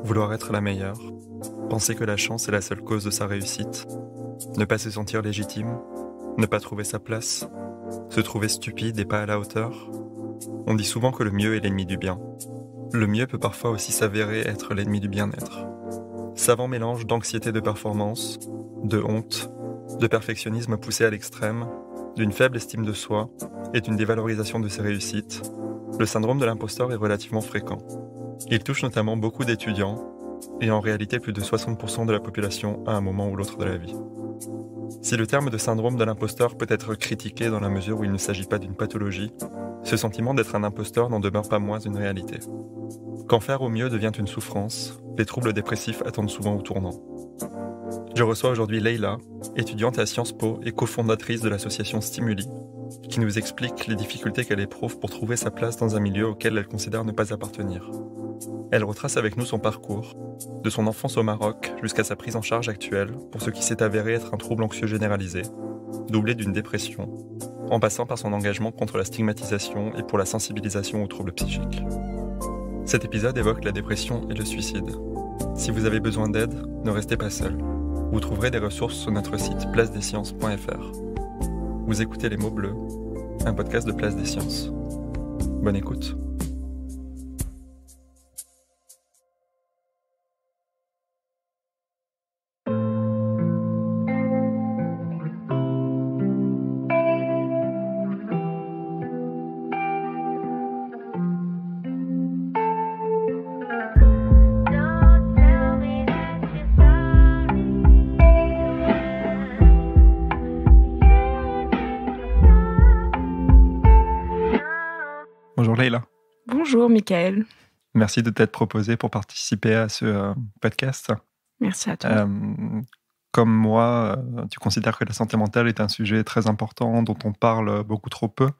Vouloir être la meilleure, penser que la chance est la seule cause de sa réussite, ne pas se sentir légitime, ne pas trouver sa place, se trouver stupide et pas à la hauteur. On dit souvent que le mieux est l'ennemi du bien. Le mieux peut parfois aussi s'avérer être l'ennemi du bien-être. Savant mélange d'anxiété de performance, de honte, de perfectionnisme poussé à l'extrême, d'une faible estime de soi et d'une dévalorisation de ses réussites, le syndrome de l'imposteur est relativement fréquent. Il touche notamment beaucoup d'étudiants et en réalité plus de 60% de la population à un moment ou l'autre de la vie. Si le terme de syndrome de l'imposteur peut être critiqué dans la mesure où il ne s'agit pas d'une pathologie, ce sentiment d'être un imposteur n'en demeure pas moins une réalité. Quand faire au mieux devient une souffrance, les troubles dépressifs attendent souvent au tournant. Je reçois aujourd'hui Leïla, étudiante à Sciences Po et cofondatrice de l'association Stimuli, qui nous explique les difficultés qu'elle éprouve pour trouver sa place dans un milieu auquel elle considère ne pas appartenir. Elle retrace avec nous son parcours, de son enfance au Maroc jusqu'à sa prise en charge actuelle pour ce qui s'est avéré être un trouble anxieux généralisé, doublé d'une dépression, en passant par son engagement contre la stigmatisation et pour la sensibilisation aux troubles psychiques. Cet épisode évoque la dépression et le suicide. Si vous avez besoin d'aide, ne restez pas seul. Vous trouverez des ressources sur notre site placedesciences.fr. Vous écoutez Les Mots Bleus, un podcast de Place des Sciences. Bonne écoute. Bonjour Leïla. Bonjour Mickaël. Merci de t'être proposé pour participer à ce podcast. Merci à toi. Comme moi, tu considères que la santé mentale est un sujet très important dont on parle beaucoup trop peu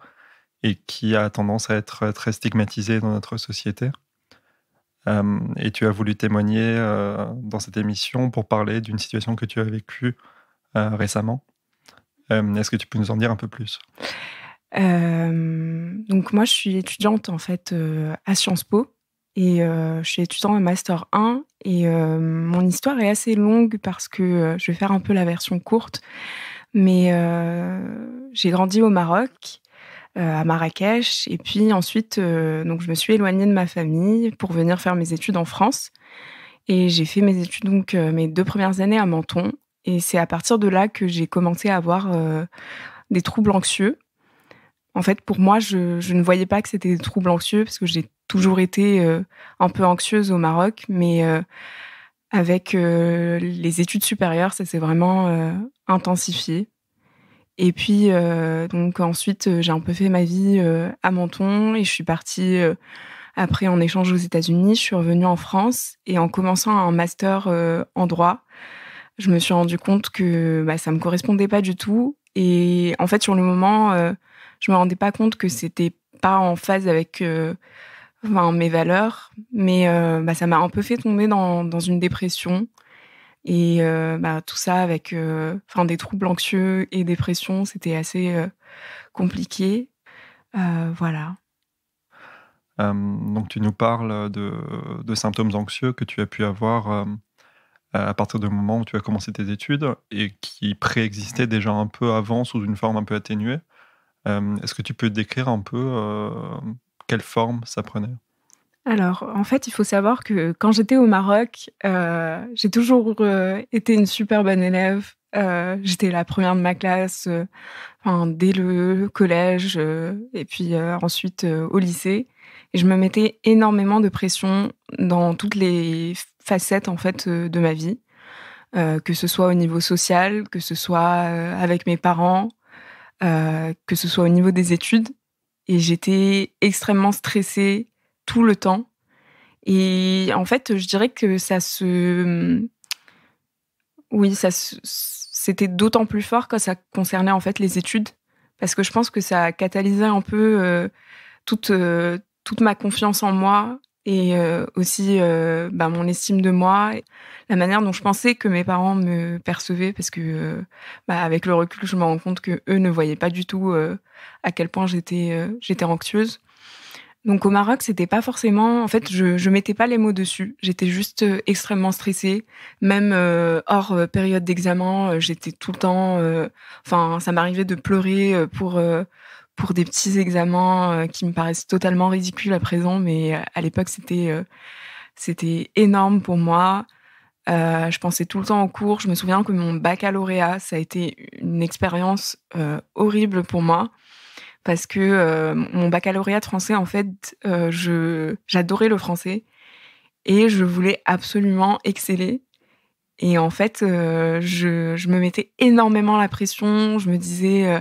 et qui a tendance à être très stigmatisé dans notre société. Et tu as voulu témoigner dans cette émission pour parler d'une situation que tu as vécue récemment. Est-ce que tu peux nous en dire un peu plus ? Donc moi, je suis étudiante en fait à Sciences Po et je suis étudiante en Master 1 et mon histoire est assez longue parce que je vais faire un peu la version courte, mais j'ai grandi au Maroc, à Marrakech, et puis ensuite donc je me suis éloignée de ma famille pour venir faire mes études en France et j'ai fait mes études donc mes 2 premières années à Menton et c'est à partir de là que j'ai commencé à avoir des troubles anxieux. En fait, pour moi, je ne voyais pas que c'était des troubles anxieux parce que j'ai toujours été un peu anxieuse au Maroc, mais avec les études supérieures, ça s'est vraiment intensifié. Et puis, donc ensuite, j'ai un peu fait ma vie à Menton et je suis partie après en échange aux États-Unis. Je suis revenue en France et en commençant un master en droit, je me suis rendu compte que ça me correspondait pas du tout. Et en fait, sur le moment, je me rendais pas compte que c'était pas en phase avec mes valeurs, mais ça m'a un peu fait tomber dans une dépression. Et tout ça avec des troubles anxieux et dépression, c'était assez compliqué. Voilà. Donc tu nous parles de symptômes anxieux que tu as pu avoir à partir du moment où tu as commencé tes études et qui préexistaient déjà un peu avant sous une forme un peu atténuée. Est-ce que tu peux décrire un peu quelle forme ça prenait ? Alors, en fait, il faut savoir que quand j'étais au Maroc, j'ai toujours été une super bonne élève. J'étais la première de ma classe dès le collège et puis ensuite au lycée. Et je me mettais énormément de pression dans toutes les facettes en fait de ma vie, que ce soit au niveau social, que ce soit avec mes parents, que ce soit au niveau des études. Et j'étais extrêmement stressée tout le temps. Et en fait, je dirais que c'est c'était d'autant plus fort quand ça concernait en fait les études, parce que je pense que ça catalysait un peu toute ma confiance en moi et aussi mon estime de moi, la manière dont je pensais que mes parents me percevaient, parce que avec le recul, je me rends compte que eux ne voyaient pas du tout à quel point j'étais anxieuse. Donc au Maroc, c'était pas forcément... En fait, je mettais pas les mots dessus. J'étais juste extrêmement stressée. Même hors période d'examen, j'étais tout le temps... ça m'arrivait de pleurer pour des petits examens qui me paraissent totalement ridicules à présent, mais à l'époque, c'était énorme pour moi. Je pensais tout le temps aux cours. Je me souviens que mon baccalauréat, ça a été une expérience horrible pour moi. Parce que mon baccalauréat de français, en fait, j'adorais le français et je voulais absolument exceller. Et en fait, je me mettais énormément la pression. Je me disais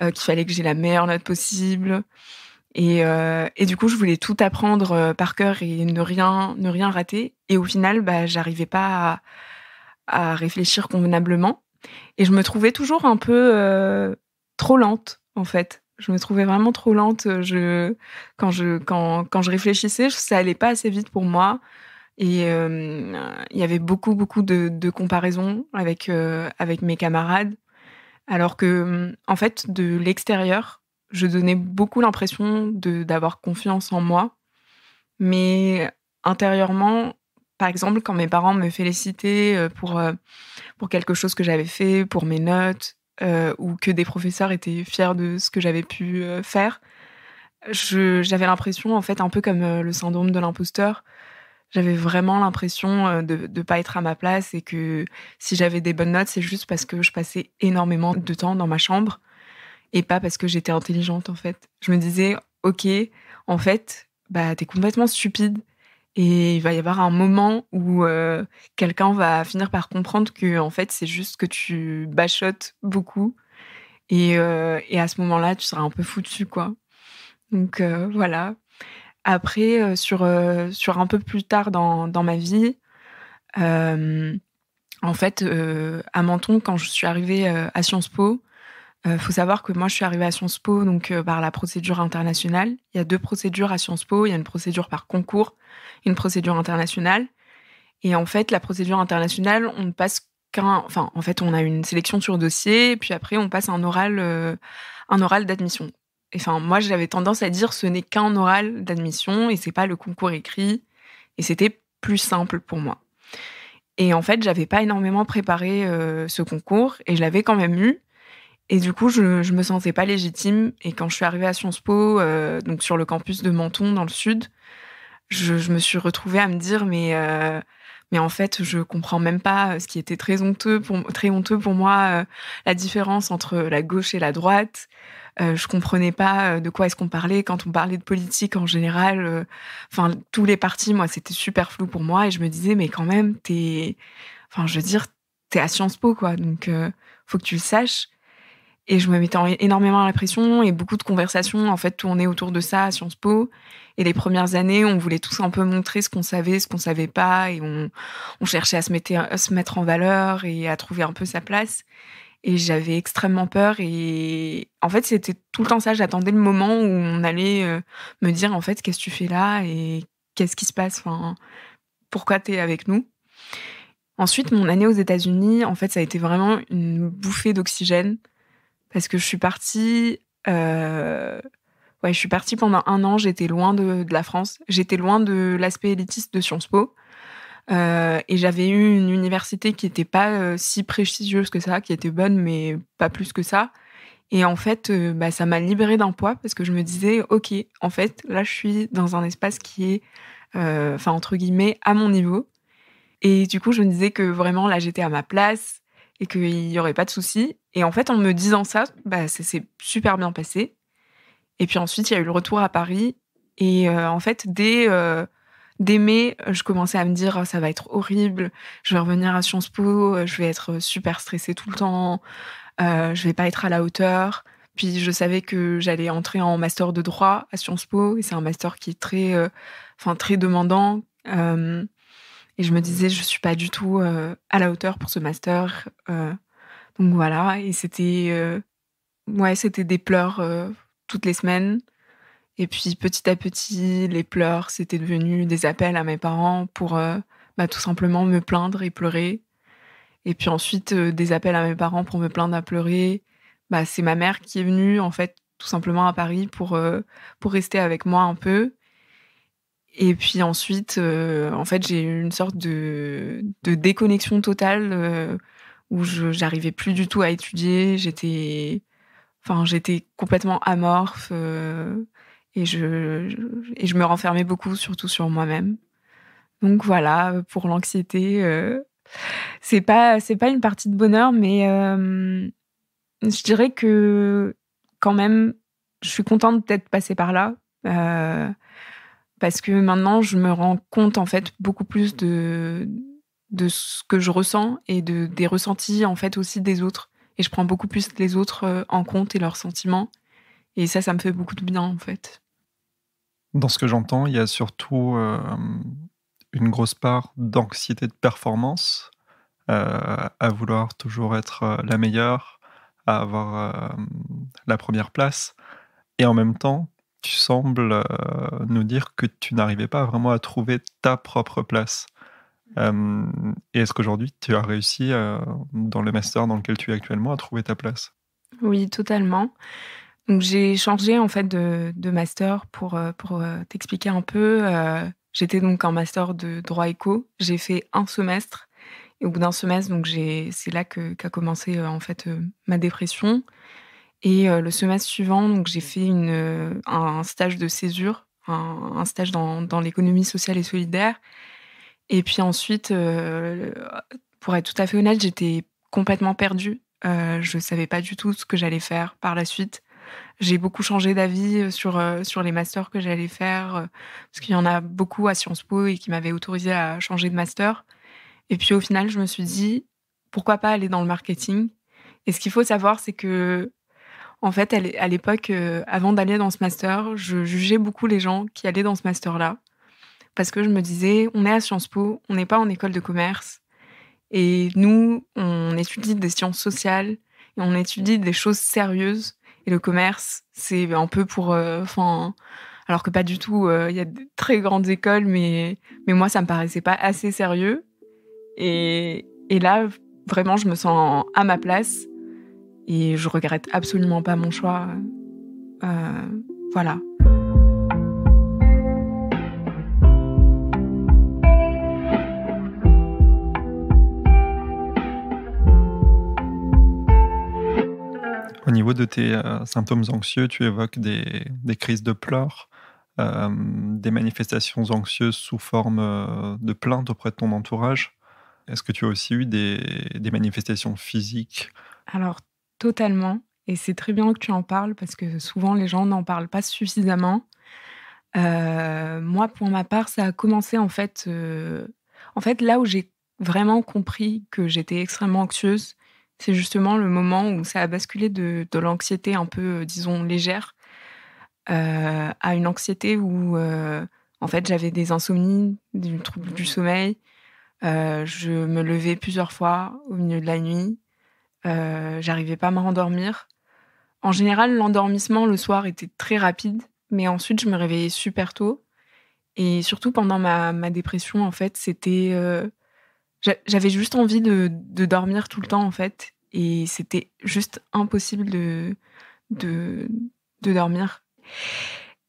qu'il fallait que j'ai la meilleure note possible. Et du coup, je voulais tout apprendre par cœur et ne rien rater. Et au final, j'arrivais pas à réfléchir convenablement. Et je me trouvais toujours un peu trop lente, en fait. Je me trouvais vraiment trop lente. Quand je réfléchissais, ça allait pas assez vite pour moi. Et il y avait beaucoup de comparaisons avec mes camarades. Alors que, en fait, de l'extérieur, je donnais beaucoup l'impression d'avoir confiance en moi. Mais intérieurement, par exemple, quand mes parents me félicitaient pour quelque chose que j'avais fait, pour mes notes, ou que des professeurs étaient fiers de ce que j'avais pu faire, j'avais l'impression, en fait, un peu comme le syndrome de l'imposteur, j'avais vraiment l'impression de pas être à ma place et que si j'avais des bonnes notes, c'est juste parce que je passais énormément de temps dans ma chambre et pas parce que j'étais intelligente, en fait. Je me disais: «OK, en fait, tu complètement stupide et il va y avoir un moment où quelqu'un va finir par comprendre que en fait, c'est juste que tu bachotes beaucoup et à ce moment-là, tu seras un peu foutu, quoi». Donc voilà. Après, sur un peu plus tard dans ma vie, hem, en fait, à Menton, quand je suis arrivée à Sciences Po, faut savoir que moi, je suis arrivée à Sciences Po donc par la procédure internationale. Il y a 2 procédures à Sciences Po. Il y a une procédure par concours et une procédure internationale. Et en fait, la procédure internationale, on ne passe en fait, on a une sélection sur dossier, et puis après, on passe un oral d'admission. Et enfin, moi, j'avais tendance à dire: «Ce n'est qu'un oral d'admission et c'est pas le concours écrit», et c'était plus simple pour moi. Et en fait, j'avais pas énormément préparé ce concours et je l'avais quand même eu. Et du coup, je me sentais pas légitime. Et quand je suis arrivée à Sciences Po, donc sur le campus de Menton, dans le sud, je me suis retrouvée à me dire: mais en fait, je comprends même pas ce qui était très honteux pour moi, la différence entre la gauche et la droite. Je comprenais pas de quoi est-ce qu'on parlait quand on parlait de politique en général. Tous les partis, moi, c'était super flou pour moi et je me disais: «Mais quand même, je veux dire, tu à Sciences Po, quoi, donc faut que tu le saches». Et je me mettais énormément la pression et beaucoup de conversations, en fait, tournaient autour de ça à Sciences Po. Et les premières années, on voulait tous un peu montrer ce qu'on savait pas, et on cherchait à se mettre en valeur et à trouver un peu sa place. Et j'avais extrêmement peur et en fait, c'était tout le temps ça. J'attendais le moment où on allait me dire: «En fait, qu'est-ce que tu fais là et qu'est-ce qui se passe? Pourquoi tu es avec nous?» Ensuite, mon année aux États-Unis, en fait, ça a été vraiment une bouffée d'oxygène. Parce que je suis partie, je suis partie pendant 1 an, j'étais loin de la France. J'étais loin de l'aspect élitiste de Sciences Po, et j'avais eu une université qui était pas si prestigieuse que ça, qui était bonne, mais pas plus que ça. Et en fait, ça m'a libérée d'un poids parce que je me disais: «OK, en fait, là, je suis dans un espace qui est, entre guillemets, «à mon niveau». Et du coup, je me disais que vraiment là, j'étais à ma place et qu'il y aurait pas de souci. Et en fait, en me disant ça, ça s'est super bien passé. Et puis ensuite, il y a eu le retour à Paris et en fait, dès mai, je commençais à me dire: «Oh, ça va être horrible, je vais revenir à Sciences Po, je vais être super stressée tout le temps, je vais pas être à la hauteur». Puis je savais que j'allais entrer en master de droit à Sciences Po et c'est un master qui est très demandant, et je me disais: «Je suis pas du tout à la hauteur pour ce master», Donc voilà et c'était des pleurs, toutes les semaines et puis petit à petit, les pleurs, c'était devenu des appels à mes parents pour, tout simplement me plaindre et pleurer et puis ensuite, des appels à mes parents pour me plaindre à pleurer. C'est ma mère qui est venue, en fait, tout simplement à Paris pour rester avec moi un peu et puis ensuite, en fait, j'ai eu une sorte de déconnexion totale, où j'arrivais plus du tout à étudier. J'étais complètement amorphe, et je me renfermais beaucoup, surtout sur moi-même. Donc voilà, pour l'anxiété, c'est pas une partie de bonheur, mais je dirais que quand même, je suis contente d'être passée par là, parce que maintenant je me rends compte, en fait, beaucoup plus de ce que je ressens et des ressentis, en fait, aussi des autres et je prends beaucoup plus les autres, en compte et leurs sentiments et ça me fait beaucoup de bien, en fait. Dans ce que j'entends, il y a surtout, une grosse part d'anxiété de performance, à vouloir toujours être, la meilleure, à avoir, la première place et en même temps, tu sembles, nous dire que tu n'arrivais pas vraiment à trouver ta propre place. Et est-ce qu'aujourd'hui tu as réussi, dans le master dans lequel tu es actuellement, à trouver ta place? Oui, totalement. Donc j'ai changé, en fait, de master pour t'expliquer un peu, j'étais donc en master de droit éco. J'ai fait un semestre et au bout d'un semestre, donc c'est là qu'a commencé, en fait, ma dépression et le semestre suivant, donc j'ai fait un stage de césure, un stage dans l'économie sociale et solidaire et puis ensuite, pour être tout à fait honnête, j'étais complètement perdue. Je savais pas du tout ce que j'allais faire par la suite. J'ai beaucoup changé d'avis, sur les masters que j'allais faire, parce qu'il y en a beaucoup à Sciences Po et qui m'avaient autorisée à changer de master et puis au final, je me suis dit: «Pourquoi pas aller dans le marketing?» et ce qu'il faut savoir, c'est qu'en fait, à l'époque, avant d'aller dans ce master, je jugeais beaucoup les gens qui allaient dans ce master-là parce que je me disais: «On est à Sciences Po, on n'est pas en école de commerce et nous, on étudie des sciences sociales et on étudie des choses sérieuses et le commerce, c'est un peu pour, alors que pas du tout, il y a de très grandes écoles, mais moi, ça me paraissait pas assez sérieux et là, vraiment, je me sens à ma place et je regrette absolument pas mon choix, voilà. Au niveau de tes, symptômes anxieux, tu évoques des crises de pleurs, des manifestations anxieuses sous forme, de plainte auprès de ton entourage. Est-ce que tu as aussi eu des manifestations physiques? Alors totalement et c'est très bien que tu en parles parce que souvent les gens n'en parlent pas suffisamment. Moi, pour ma part, ça a commencé en fait, là où j'ai vraiment compris que j'étais extrêmement anxieuse, c'est justement le moment où ça a basculé de l'anxiété un peu, disons légère, à une anxiété où, en fait, j'avais des insomnies, du trouble du sommeil, je me levais plusieurs fois au milieu de la nuit, j'arrivais pas à me rendormir. En général, l'endormissement le soir était très rapide, mais ensuite je me réveillais super tôt et surtout pendant ma dépression, en fait, j'avais juste envie de dormir tout le temps, en fait et c'était juste impossible de de dormir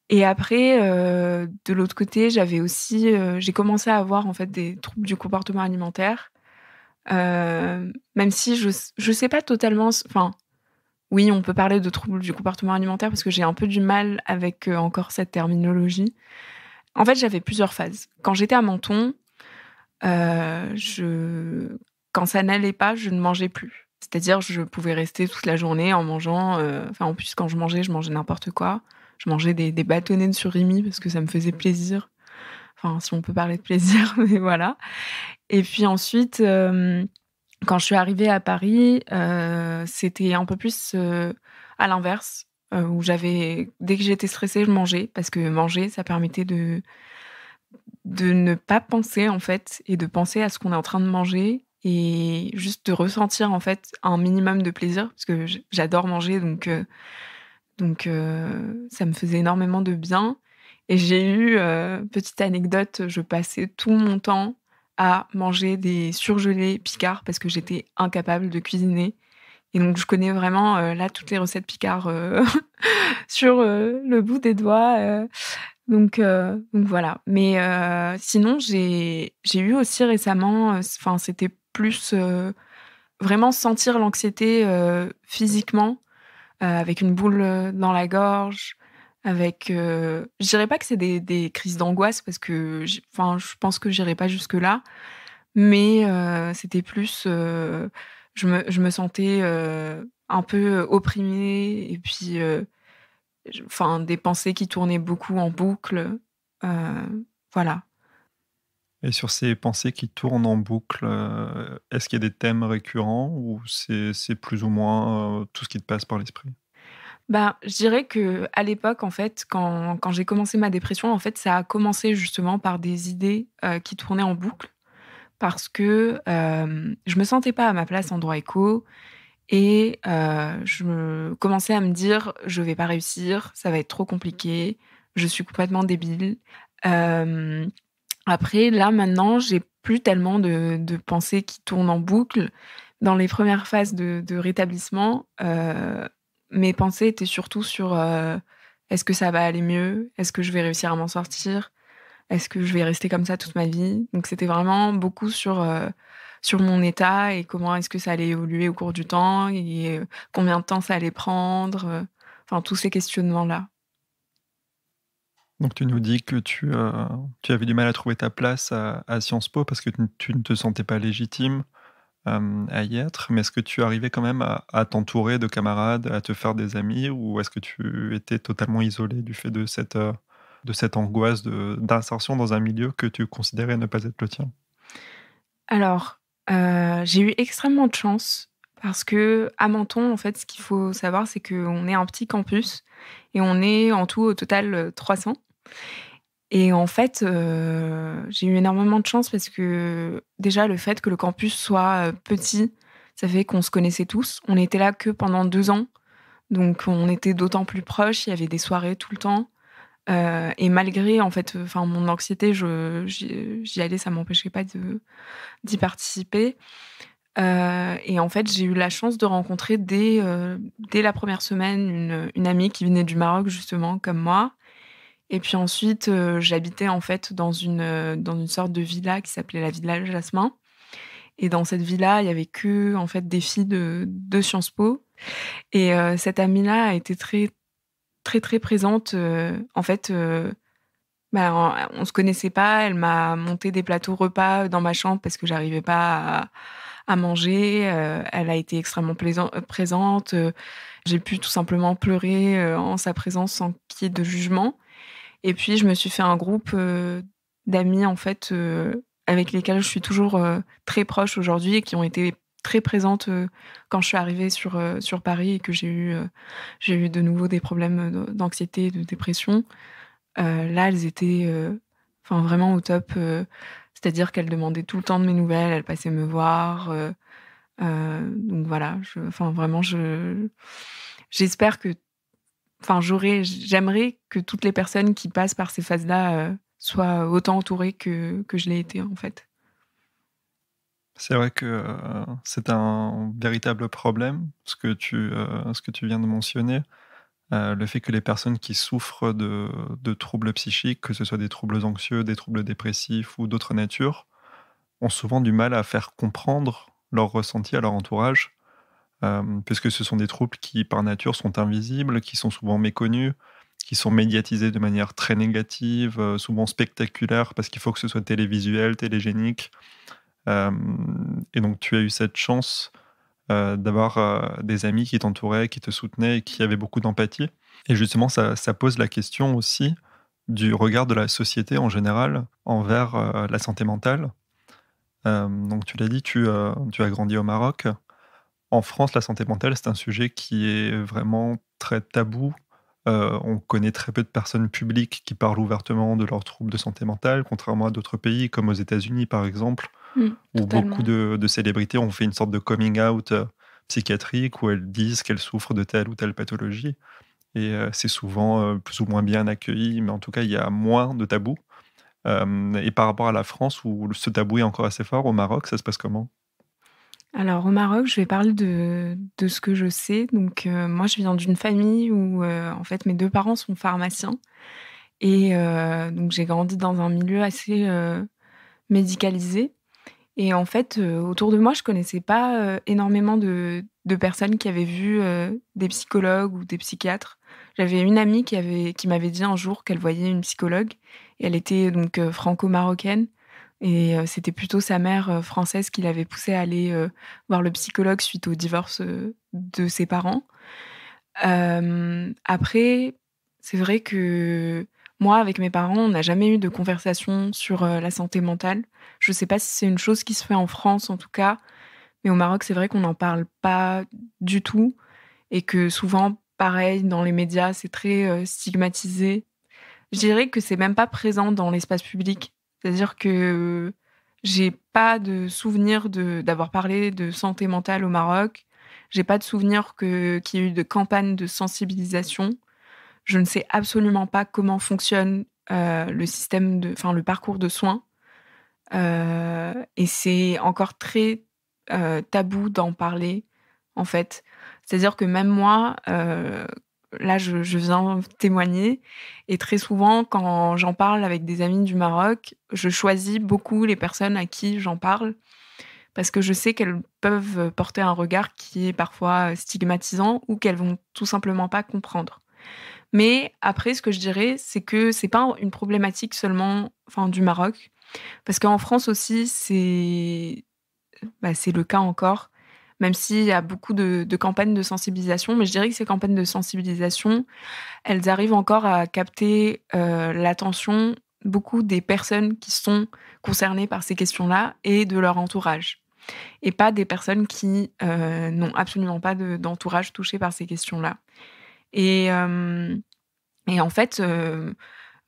et après, de l'autre côté, j'avais aussi, j'ai commencé à avoir, en fait, des troubles du comportement alimentaire, même si je sais pas totalement oui, on peut parler de troubles du comportement alimentaire parce que j'ai un peu du mal avec, encore cette terminologie. En fait, j'avais plusieurs phases. Quand j'étais à Menton, je quand ça n'allait pas, je ne mangeais plus. C'est-à-dire, je pouvais rester toute la journée en mangeant, en plus, quand je mangeais n'importe quoi. Je mangeais des bâtonnets de surimi parce que ça me faisait plaisir. Enfin, si on peut parler de plaisir, mais voilà et puis ensuite, quand je suis arrivée à Paris, c'était un peu plus, à l'inverse, où dès que j'étais stressée, je mangeais parce que manger, ça permettait de ne pas penser, en fait et de penser à ce qu'on est en train de manger et juste de ressentir, en fait, un minimum de plaisir parce que j'adore manger ça me faisait énormément de bien et j'ai eu, petite anecdote, je passais tout mon temps à manger des surgelés Picard parce que j'étais incapable de cuisiner et donc je connais vraiment, là, toutes les recettes Picard, sur, le bout des doigts, donc voilà. Mais sinon j'ai eu aussi récemment, enfin, c'était plus, vraiment sentir l'anxiété, physiquement. Avec une boule, dans la gorge, avec, je dirais pas que c'est des crises d'angoisse parce que enfin, je pense que j'irai pas jusque-là, mais c'était plus, je me sentais, un peu opprimée et puis, enfin, des pensées qui tournaient beaucoup en boucle, voilà. Et sur ces pensées qui tournent en boucle, est-ce qu'il y a des thèmes récurrents ou c'est plus ou moins, tout ce qui te passe par l'esprit? Bah, je dirais qu'à l'époque, en fait, quand j'ai commencé ma dépression, en fait, ça a commencé justement par des idées, qui tournaient en boucle parce que, je me sentais pas à ma place en droit éco et je me commençais à me dire: «Je vais pas réussir, ça va être trop compliqué, je suis complètement débile». Hem, Après là, maintenant, j'ai plus tellement de pensées qui tournent en boucle. Dans les premières phases de rétablissement, mes pensées étaient surtout sur, «Est-ce que ça va aller mieux? Est-ce que je vais réussir à m'en sortir? Est-ce que je vais rester comme ça toute ma vie?» Donc c'était vraiment beaucoup sur mon état et comment est-ce que ça allait évoluer au cours du temps et combien de temps ça allait prendre, enfin tous ces questionnements-là. Donc tu nous dis que tu avais du mal à trouver ta place à Sciences Po parce que tu ne te sentais pas légitime, à y être. Mais est-ce que tu arrivais quand même à t'entourer de camarades, à te faire des amis? Ou est-ce que tu étais totalement isolé du fait de cette angoisse d'insertion dans un milieu que tu considérais ne pas être le tien? Alors, j'ai eu extrêmement de chance parce qu'à Menton, en fait, ce qu'il faut savoir, c'est qu'on est un petit campus et on est en tout au total, 300 et en fait, j'ai eu énormément de chance parce que déjà le fait que le campus soit, petit, ça fait qu'on se connaissait tous. On était là que pendant 2 ans, donc on était d'autant plus proches, il y avait des soirées tout le temps, et malgré en fait, enfin mon anxiété, j'y allais, ça m'empêchait pas d'y participer. Et en fait, j'ai eu la chance de rencontrer dès la première semaine une amie qui venait du Maroc justement comme moi et puis ensuite, j'habitais en fait dans une sorte de villa qui s'appelait la villa Jasmin et dans cette villa, il y avait que en fait des filles de Sciences Po et cette amie-là a été très, très, très présente, en fait, bah, on se connaissait pas, elle m'a monté des plateaux repas dans ma chambre parce que j'arrivais pas à manger, elle a été extrêmement présente, j'ai pu tout simplement pleurer, en sa présence sans qu'il y ait de jugement et puis je me suis fait un groupe, d'amis en fait, avec lesquels je suis toujours, très proche aujourd'hui et qui ont été très présentes, quand je suis arrivée sur Paris et que j'ai eu de nouveau des problèmes, d'anxiété, de dépression. Là, elles étaient, enfin vraiment au top, c'est-à-dire qu'elles demandaient tout le temps de mes nouvelles, elles passaient me voir, donc voilà, enfin vraiment j'espère que enfin j'aimerais que toutes les personnes qui passent par ces phases-là, soient autant entourées que je l'ai été, en fait. C'est vrai que, c'est un véritable problème, ce que tu viens de mentionner. Le fait que les personnes qui souffrent de troubles psychiques, que ce soit des troubles anxieux, des troubles dépressifs ou d'autres natures, ont souvent du mal à faire comprendre leurs ressentis à leur entourage, puisque ce sont des troubles qui, par nature, sont invisibles, qui sont souvent méconnus, qui sont médiatisés de manière très négative, souvent spectaculaire, parce qu'il faut que ce soit télévisuel, télégénique. Et donc tu as eu cette chance, d'avoir, des amis qui t'entouraient, qui te soutenaient et qui avaient beaucoup d'empathie. Et justement, ça pose la question aussi du regard de la société en général envers, la santé mentale. Donc tu l'as dit, tu as grandi au Maroc. En France, la santé mentale, c'est un sujet qui est vraiment très tabou. On connaît très peu de personnes publiques qui parlent ouvertement de leurs troubles de santé mentale, contrairement à d'autres pays comme aux États-Unis, par exemple, où beaucoup Totalement. de célébrités ont fait une sorte de coming out psychiatrique, où elles disent qu'elles souffrent de telle ou telle pathologie. Et c'est souvent plus ou moins bien accueilli, mais en tout cas, il y a moins de tabous. Et par rapport à la France, où ce tabou est encore assez fort, au Maroc, ça se passe comment? Alors au Maroc, je vais parler de ce que je sais. Donc moi, je viens d'une famille où, en fait, mes 2 parents sont pharmaciens et donc j'ai grandi dans un milieu assez, médicalisé et en fait, autour de moi, je connaissais pas, énormément de personnes qui avaient vu, des psychologues ou des psychiatres. J'avais une amie qui m'avait dit un jour qu'elle voyait une psychologue et elle était donc, franco-marocaine et c'était plutôt sa mère, française qui l'avait poussée à aller, voir le psychologue suite au divorce, de ses parents. Après, c'est vrai que moi, avec mes parents, on n'a jamais eu de conversation sur, la santé mentale. Je sais pas si c'est une chose qui se fait en France, en tout cas, mais au Maroc, c'est vrai qu'on n'en parle pas du tout et que souvent, pareil, dans les médias, c'est très, stigmatisé. Je dirais que c'est même pas présent dans l'espace public. C'est-à-dire que j'ai pas de souvenir d'avoir parlé de santé mentale au Maroc. J'ai pas de souvenir qu'il y ait eu de campagne de sensibilisation. Je ne sais absolument pas comment fonctionne, le système le parcours de soins, et c'est encore très, tabou d'en parler, en fait. C'est-à-dire que même moi, là, je viens témoigner et très souvent, quand j'en parle avec des amis du Maroc, je choisis beaucoup les personnes à qui j'en parle parce que je sais qu'elles peuvent porter un regard qui est parfois stigmatisant ou qu'elles vont tout simplement pas comprendre. Mais après, ce que je dirais, c'est que c'est pas une problématique seulement, du Maroc, parce qu'en France aussi, c'est le cas encore, même s'il y a beaucoup de campagnes de sensibilisation. Mais je dirais que ces campagnes de sensibilisation, elles arrivent encore à capter, l'attention beaucoup des personnes qui sont concernées par ces questions-là et de leur entourage et pas des personnes qui, n'ont absolument pas d'entourage touché par ces questions-là et en fait,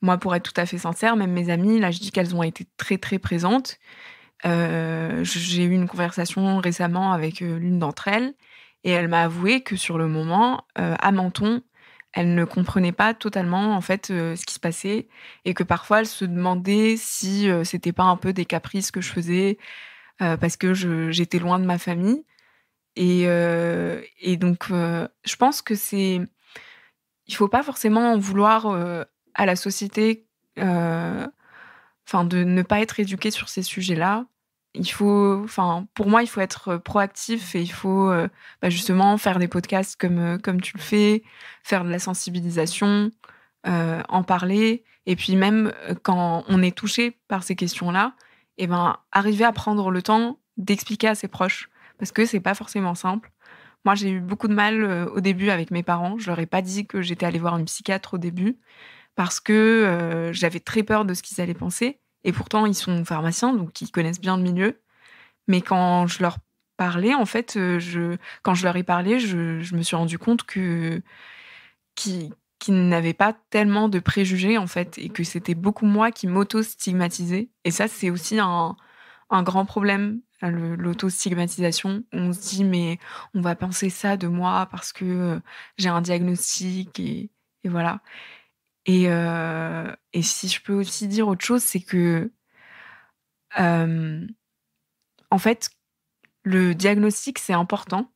moi, pour être tout à fait sincère, même mes amies, là, je dis qu'elles ont été très, très présentes. J'ai eu une conversation récemment avec, l'une d'entre elles et elle m'a avoué que sur le moment, à Menton, elle ne comprenait pas totalement, en fait, ce qui se passait et que parfois elle se demandait si, c'était pas un peu des caprices que je faisais, parce que j'étais loin de ma famille et donc je pense que il faut pas forcément en vouloir, à la société, heu, de ne pas être éduqué sur ces sujets-là. Pour moi, il faut être, proactif et il faut, justement faire des podcasts comme tu le fais, faire de la sensibilisation, en parler et puis même, quand on est touché par ces questions-là et arriver à prendre le temps d'expliquer à ses proches. Parce que c'est pas forcément simple. Moi, j'ai eu beaucoup de mal, au début avec mes parents. Je leur ai pas dit que j'étais allée voir une psychiatre au début parce que, j'avais très peur de ce qu'ils allaient penser et pourtant ils sont pharmaciens, donc ils connaissent bien le milieu. Mais quand je leur parlais, en fait, quand je leur ai parlé, je me suis rendu compte qu'ils n'avaient pas tellement de préjugés, en fait et que c'était beaucoup moi qui m'auto-stigmatisais et ça, c'est aussi un grand problème, l'auto-stigmatisation. On se dit: «Mais on va penser ça de moi parce que, j'ai un diagnostic» et voilà et si je peux aussi dire autre chose, c'est que, hem, en fait, le diagnostic, c'est important,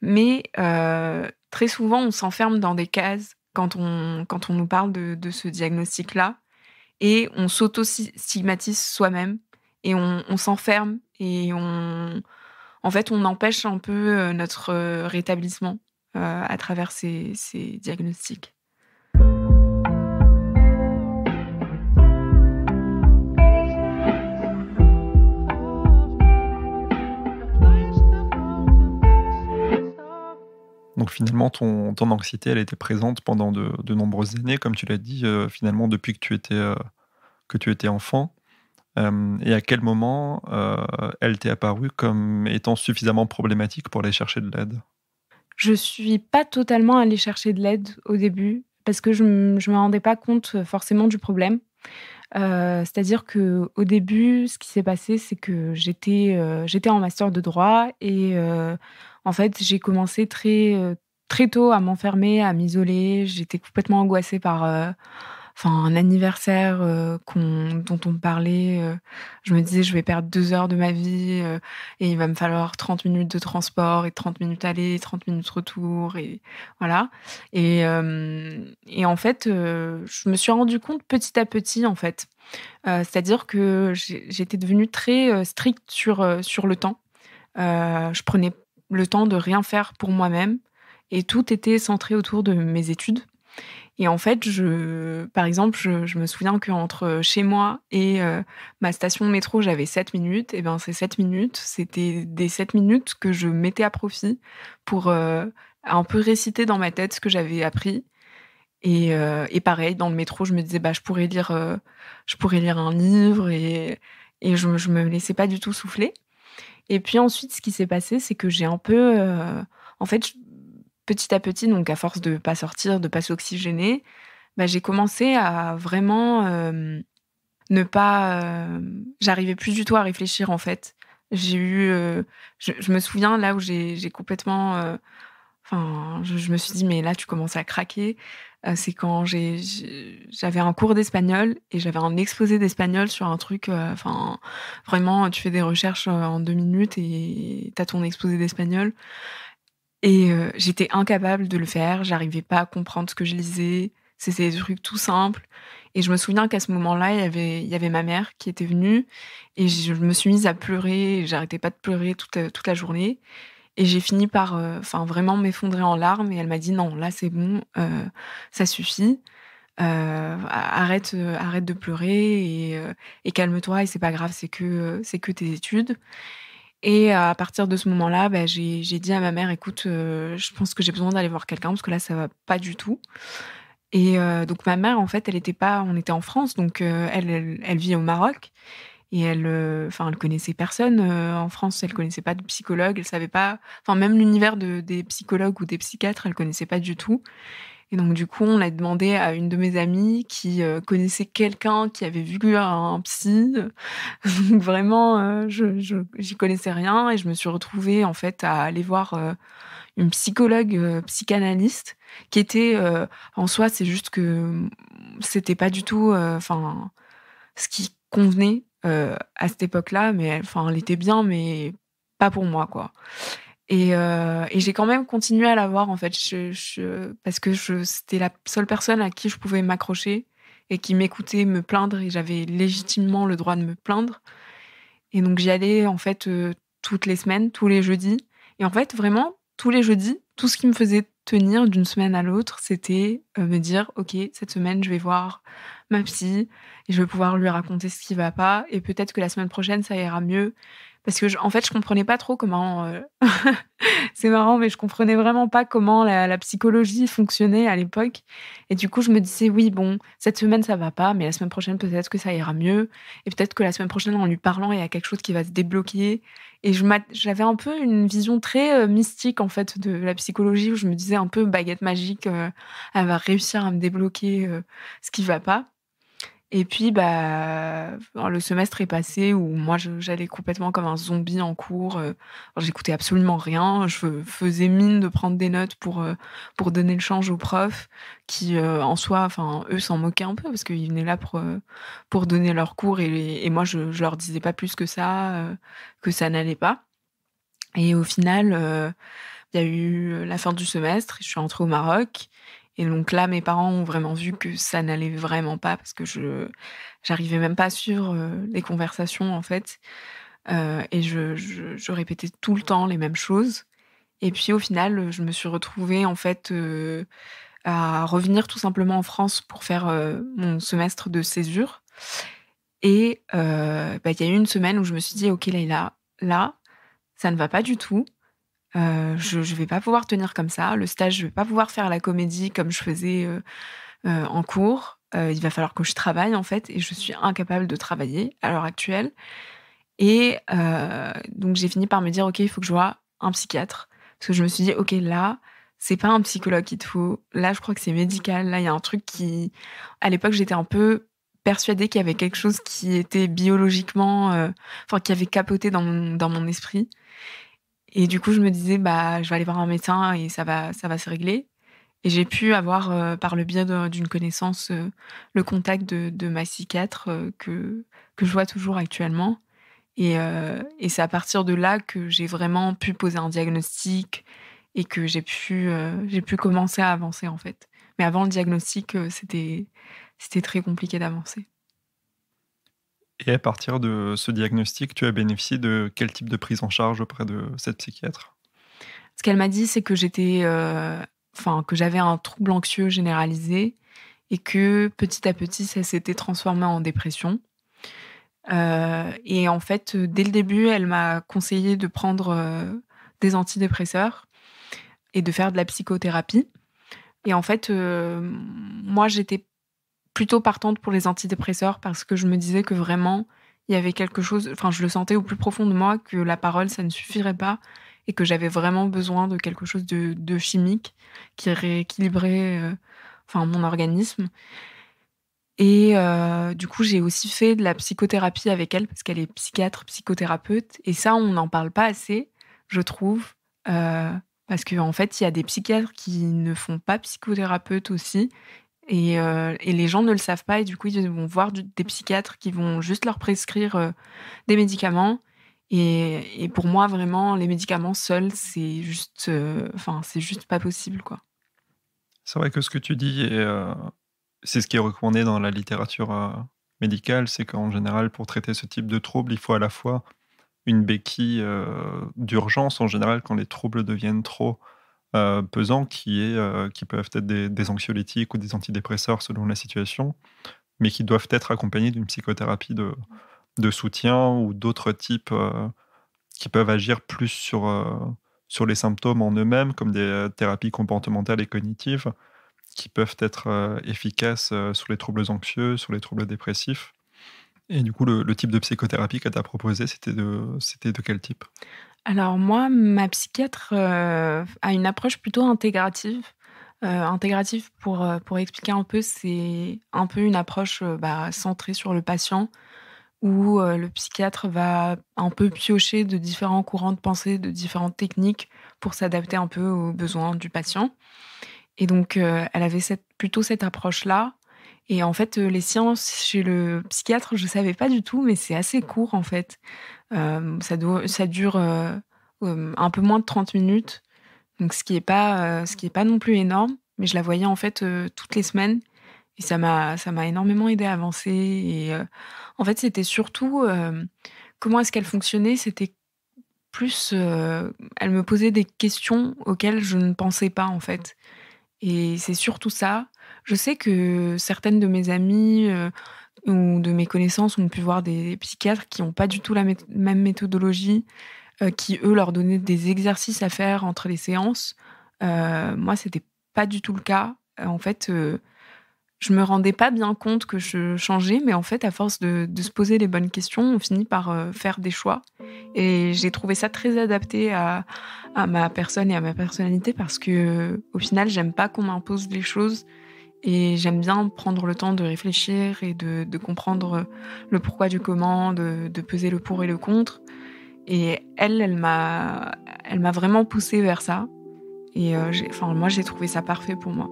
mais très souvent, on s'enferme dans des cases quand on nous parle de ce diagnostic-là et on s'auto-stigmatise soi-même et on s'enferme et en fait, on empêche un peu, notre, rétablissement, à travers ces diagnostics. Donc finalement, ton anxiété, elle était présente pendant de nombreuses années, comme tu l'as dit, finalement depuis que tu étais enfant. Et à quel moment, elle t'est apparue comme étant suffisamment problématique pour aller chercher de l'aide? Je suis pas totalement allée chercher de l'aide au début parce que je me rendais pas compte, forcément du problème. C'est-à-dire qu'au début, ce qui s'est passé, c'est que j'étais en master de droit et en fait, j'ai commencé très tôt à m'enfermer, à m'isoler. J'étais complètement angoissée par, un anniversaire, dont on me parlait, je me disais: «Je vais perdre 2 heures de ma vie, et il va me falloir 30 minutes de transport et 30 minutes aller, 30 minutes retour» et voilà et en fait, je me suis rendu compte petit à petit, en fait, c'est-à-dire que j'étais devenue très, stricte sur le temps. Je prenais le temps de rien faire pour moi-même et tout était centré autour de mes études et en fait, par exemple, je me souviens qu'entre chez moi et ma station de métro, j'avais 7 minutes et ben, ces 7 minutes, c'était des 7 minutes que je mettais à profit pour, un peu réciter dans ma tête ce que j'avais appris et pareil, dans le métro, je me disais: «Bah, je pourrais lire un livre» et je me laissais pas du tout souffler et puis ensuite, ce qui s'est passé, c'est que j'ai un peu, en fait, petit à petit, donc à force de pas sortir, de pas s'oxygéner, bah, j'ai commencé à vraiment, ne pas, j'arrivais plus du tout à réfléchir, en fait. J'ai eu, je me souviens là où j'ai complètement, je me suis dit: «Mais là, tu commences à craquer», c'est quand j'avais un cours d'espagnol et j'avais un exposé d'espagnol sur un truc, vraiment, tu fais des recherches, en 2 minutes et tu as ton exposé d'espagnol et j'étais incapable de le faire, j'arrivais pas à comprendre ce que je lisais. C'était des trucs tout simples et je me souviens qu'à ce moment-là, il y avait ma mère qui était venue et je me suis mise à pleurer et j'arrêtais pas de pleurer toute la journée et j'ai fini par, vraiment m'effondrer en larmes et elle m'a dit: «Non, là, c'est bon, ça suffit, arrête de pleurer et calme-toi et c'est pas grave, c'est que tes études». Et à partir de ce moment-là, bah, j'ai dit à ma mère: «Écoute, je pense que j'ai besoin d'aller voir quelqu'un parce que là, ça va pas du tout» et donc ma mère, en fait, on était en France, donc elle vit au Maroc et elle connaissait personne, en France. Elle connaissait pas de psychologue, elle savait pas même l'univers des psychologues ou des psychiatres, elle connaissait pas du tout et donc du coup, on l'a demandé à une de mes amies qui, connaissait quelqu'un qui avait vu un psy. Donc vraiment, j'y connaissais rien et je me suis retrouvée, en fait, à aller voir, une psychologue, psychanalyste qui était, en soi, c'est juste que, c'était pas du tout, ce qui convenait, à cette époque-là, mais elle était bien, mais pas pour moi, quoi. Et j'ai quand même continué à la voir, en fait, parce que c'était la seule personne à qui je pouvais m'accrocher et qui m'écoutait me plaindre et j'avais légitimement le droit de me plaindre et donc j'y allais, en fait, toutes les semaines, tous les jeudis et en fait, vraiment, tous les jeudis, tout ce qui me faisait tenir d'une semaine à l'autre, c'était, me dire: «OK, cette semaine, je vais voir ma psy et je vais pouvoir lui raconter ce qui va pas et peut-être que la semaine prochaine, ça ira mieux». Parce que en fait, je comprenais pas trop comment, c'est marrant, mais je comprenais vraiment pas comment la psychologie fonctionnait à l'époque et du coup, je me disais: «Oui, bon, cette semaine, ça va pas, mais la semaine prochaine, peut-être que ça ira mieux et peut-être que la semaine prochaine, en lui parlant, il y a quelque chose qui va se débloquer» et j'avais un peu une vision très, mystique, en fait, de la psychologie où je me disais un peu baguette magique, elle va réussir à me débloquer, ce qui va pas et puis, bah, le semestre est passé où moi j'allais complètement comme un zombie en cours, j'écoutais absolument rien. Je faisais mine de prendre des notes pour donner le change aux profs qui, en soi, eux s'en moquaient un peu parce qu'ils venaient là pour donner leurs cours et moi je leur disais pas plus que ça n'allait pas et au final, il y a eu la fin du semestre, je suis rentrée au Maroc et donc là, mes parents ont vraiment vu que ça n'allait vraiment pas parce que j'arrivais même pas à suivre, les conversations, en fait, et je répétais tout le temps les mêmes choses et puis au final, je me suis retrouvée, en fait, à revenir tout simplement en France pour faire, mon semestre de césure et il y a eu une semaine où je me suis dit: «OK Leïla, là, ça ne va pas du tout». Je vais pas pouvoir tenir comme ça. Le stage, je vais pas pouvoir faire la comédie comme je faisais, en cours. Il va falloir que je travaille, en fait et je suis incapable de travailler à l'heure actuelle et donc j'ai fini par me dire: «OK, il faut que je voie un psychiatre». Parce que je me suis dit: «OK, là, c'est pas un psychologue qu'il te faut. Là, je crois que c'est médical. Là, il y a un truc qui». À l'époque, j'étais un peu persuadée qu'il y avait quelque chose qui était biologiquement, qui avait capoté dans mon esprit. Et du coup, je me disais: «Bah, je vais aller voir un médecin et ça va se régler». Et j'ai pu avoir, par le biais d'une connaissance, le contact de ma psychiatre, que je vois toujours actuellement. Et c'est à partir de là que j'ai vraiment pu poser un diagnostic et que j'ai pu commencer à avancer, en fait. Mais avant le diagnostic, c'était très compliqué d'avancer. Et à partir de ce diagnostic, tu as bénéficié de quel type de prise en charge auprès de cette psychiatre? Ce qu'elle m'a dit, c'est que que j'avais un trouble anxieux généralisé et que petit à petit, ça s'était transformé en dépression. Et en fait, dès le début, elle m'a conseillé de prendre, des antidépresseurs et de faire de la psychothérapie. Et en fait, moi, j'étais plutôt partante pour les antidépresseurs parce que je me disais que vraiment, il y avait quelque chose, je le sentais au plus profond de moi que la parole, ça ne suffirait pas et que j'avais vraiment besoin de quelque chose de chimique qui rééquilibrait, mon organisme. Et du coup, j'ai aussi fait de la psychothérapie avec elle parce qu'elle est psychiatre, psychothérapeute et ça, on n'en parle pas assez, je trouve, parce qu'en fait, il y a des psychiatres qui ne font pas psychothérapeute aussi et les gens ne le savent pas et du coup, ils vont voir des psychiatres qui vont juste leur prescrire, des médicaments et pour moi, vraiment, les médicaments seuls, c'est juste pas possible, quoi. C'est vrai que ce que tu dis c'est ce qui est recommandé dans la littérature, médicale, c'est qu'en général, pour traiter ce type de trouble, il faut à la fois une béquille, d'urgence, en général, quand les troubles deviennent trop, pesants, qui peuvent être des anxiolytiques ou des antidépresseurs selon la situation, mais qui doivent être accompagnés d'une psychothérapie de soutien ou d'autres types, qui peuvent agir plus sur les symptômes en eux-mêmes, comme des, thérapies comportementales et cognitives, qui peuvent être, efficaces, sur les troubles anxieux, sur les troubles dépressifs. Et du coup, le type de psychothérapie qu'elle t'a proposé, c'était de quel type? Alors moi, ma psychiatre, a une approche plutôt intégrative. Intégrative pour expliquer un peu, c'est un peu une approche, centrée sur le patient où, le psychiatre va un peu piocher de différents courants de pensée, de différentes techniques pour s'adapter un peu aux besoins du patient. Et donc, elle avait plutôt cette approche-là et en fait, les séances chez le psychiatre, je savais pas du tout, mais c'est assez court en fait. Ça dure, un peu moins de 30 minutes, donc ce qui est pas non plus énorme, mais je la voyais en fait, toutes les semaines et ça m'a énormément aidée à avancer et en fait, c'était surtout, comment est-ce qu'elle fonctionnait? C'était plus, elle me posait des questions auxquelles je ne pensais pas en fait. Et c'est surtout ça. Je sais que certaines de mes amies, ou de mes connaissances ont pu voir des psychiatres qui ont pas du tout la même méthodologie, qui eux leur donnaient des exercices à faire entre les séances. Moi, c'était pas du tout le cas. En fait, je me rendais pas bien compte que je changeais, mais en fait, à force de se poser les bonnes questions, on finit par, faire des choix et j'ai trouvé ça très adapté à ma personne et à ma personnalité parce que, au final, j'aime pas qu'on m'impose les choses et j'aime bien prendre le temps de réfléchir et de comprendre, le pourquoi du comment, de peser le pour et le contre et elle m'a vraiment poussée vers ça et moi, j'ai trouvé ça parfait pour moi.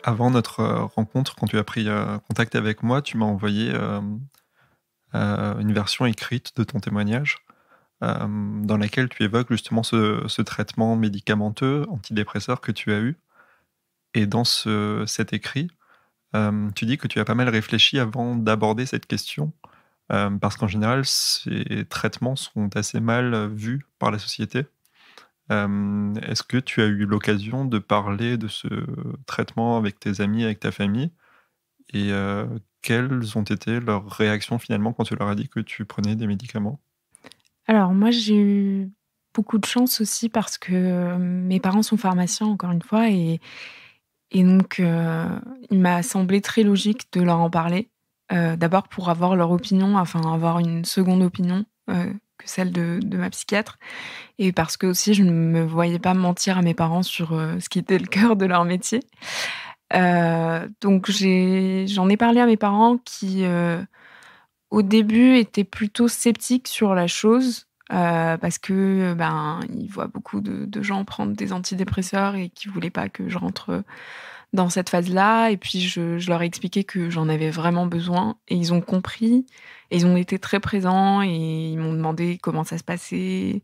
Avant notre, rencontre, quand tu as pris, contact avec moi, tu m'as envoyé, une version écrite de ton témoignage, dans laquelle tu évoques justement ce traitement médicamenteux antidépresseur que tu as eu et dans cet écrit, tu dis que tu as pas mal réfléchi avant d'aborder cette question, parce qu'en général, ces traitements sont assez mal, vus par la société. Est-ce que tu as eu l'occasion de parler de ce traitement avec tes amis, avec ta famille? Et quelles ont été leurs réactions finalement quand tu leur as dit que tu prenais des médicaments? Alors moi, j'ai eu beaucoup de chance aussi parce que, mes parents sont pharmaciens encore une fois et donc il m'a semblé très logique de leur en parler. D'abord pour avoir leur opinion, enfin avoir une seconde opinion que celle de ma psychiatre et parce que aussi je ne me voyais pas mentir à mes parents sur, ce qui était le cœur de leur métier. Donc j'en ai parlé à mes parents qui, au début étaient plutôt sceptiques sur la chose, parce que, ben, ils voient beaucoup de gens prendre des antidépresseurs et qui voulaient pas que je rentre, dans cette phase-là et puis je leur ai expliqué que j'en avais vraiment besoin et ils ont compris et ils ont été très présents et ils m'ont demandé comment ça se passait.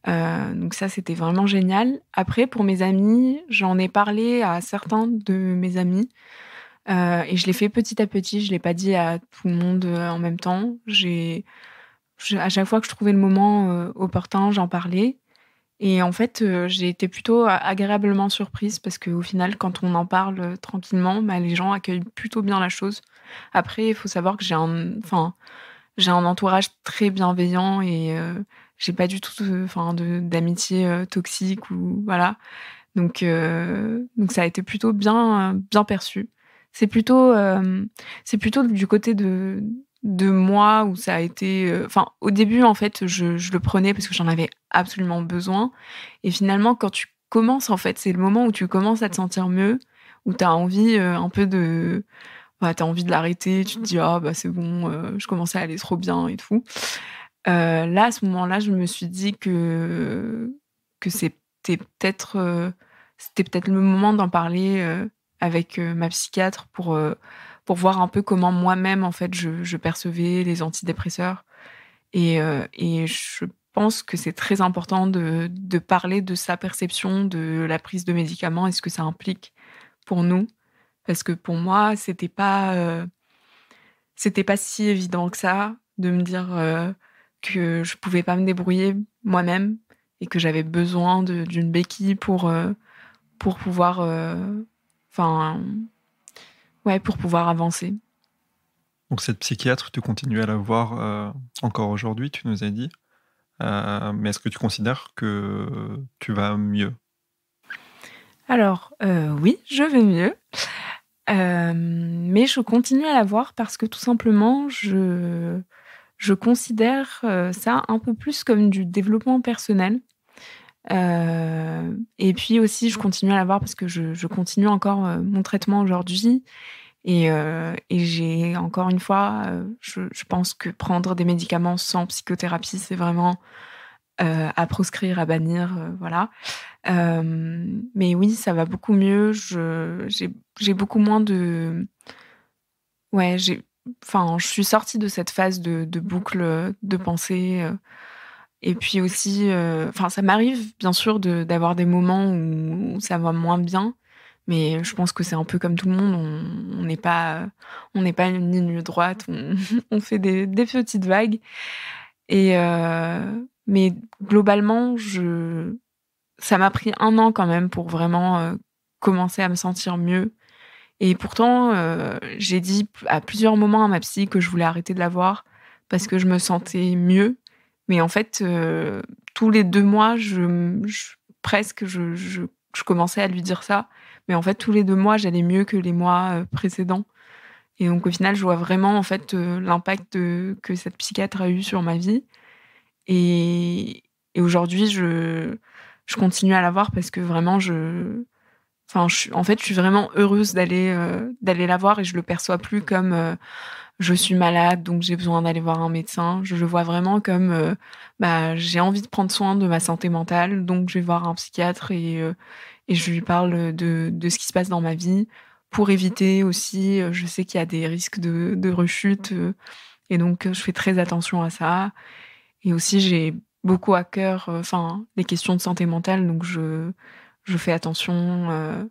Donc ça, c'était vraiment génial. Après pour mes amis, j'en ai parlé à certains de mes amis, et je l'ai fait petit à petit. Je l'ai pas dit à tout le monde, en même temps. À chaque fois que je trouvais le moment, opportun, j'en parlais et en fait, j'ai été plutôt agréablement surprise parce qu'au final, quand on en parle, tranquillement, bah, les gens accueillent plutôt bien la chose. Après, il faut savoir que j'ai un entourage très bienveillant et j'ai pas du tout d'amitié, toxique ou voilà. Donc ça a été plutôt bien perçu. C'est plutôt, c'est plutôt du côté de moi où ça a été, au début, en fait, je le prenais parce que j'en avais absolument besoin et finalement, quand tu commences, en fait, c'est le moment où tu commences à te sentir mieux, où tu as envie, un peu de tu envie de l'arrêter, tu te dis: «Ah bah, c'est bon, je commençais à aller trop bien et tout». Là, à ce moment-là, je me suis dit que c'était peut-être le moment d'en parler, avec, ma psychiatre pour voir un peu comment moi-même, en fait, je percevais les antidépresseurs et je pense que c'est très important de parler de sa perception de la prise de médicaments et ce que ça implique pour nous. Parce que pour moi, c'était pas si évident que ça de me dire, que je pouvais pas me débrouiller moi-même et que j'avais besoin d'une béquille pour pouvoir, enfin, ouais, pour pouvoir avancer. Donc cette psychiatre, tu continues à la voir, encore aujourd'hui, tu nous as dit. Mais est-ce que tu considères que tu vas mieux? Alors, oui, je vais mieux, mais je continue à la voir parce que tout simplement je considère, ça un peu plus comme du développement personnel. Et puis aussi, je continue à la voir parce que je continue encore, mon traitement aujourd'hui et j'ai encore une fois, je pense que prendre des médicaments sans psychothérapie, c'est vraiment, à proscrire, à bannir, voilà. Mais oui, ça va beaucoup mieux. J'ai beaucoup moins de ouais, je suis sortie de cette phase de boucle, de pensée, et puis aussi, ça m'arrive bien sûr d'avoir des moments où ça va moins bien, mais je pense que c'est un peu comme tout le monde, on n'est pas une ligne droite, on on fait des petites vagues et mais globalement, ça m'a pris 1 an quand même pour vraiment, commencer à me sentir mieux et pourtant, j'ai dit à plusieurs moments à ma psy que je voulais arrêter de la voir parce que je me sentais mieux. Mais en fait, tous les 2 mois, presque je commençais à lui dire ça. Mais en fait, tous les 2 mois, j'allais mieux que les mois, précédents. Et donc au final, je vois vraiment en fait, l'impact que cette psychiatre a eu sur ma vie. Et aujourd'hui, je continue à la voir parce que vraiment je suis vraiment heureuse d'aller la voir et je le perçois plus comme, je suis malade, donc j'ai besoin d'aller voir un médecin. Je le vois vraiment comme, j'ai envie de prendre soin de ma santé mentale, donc je vais voir un psychiatre et je lui parle de ce qui se passe dans ma vie pour éviter aussi, je sais qu'il y a des risques de rechute, et donc je fais très attention à ça et aussi j'ai beaucoup à cœur, les questions de santé mentale, donc je fais attention,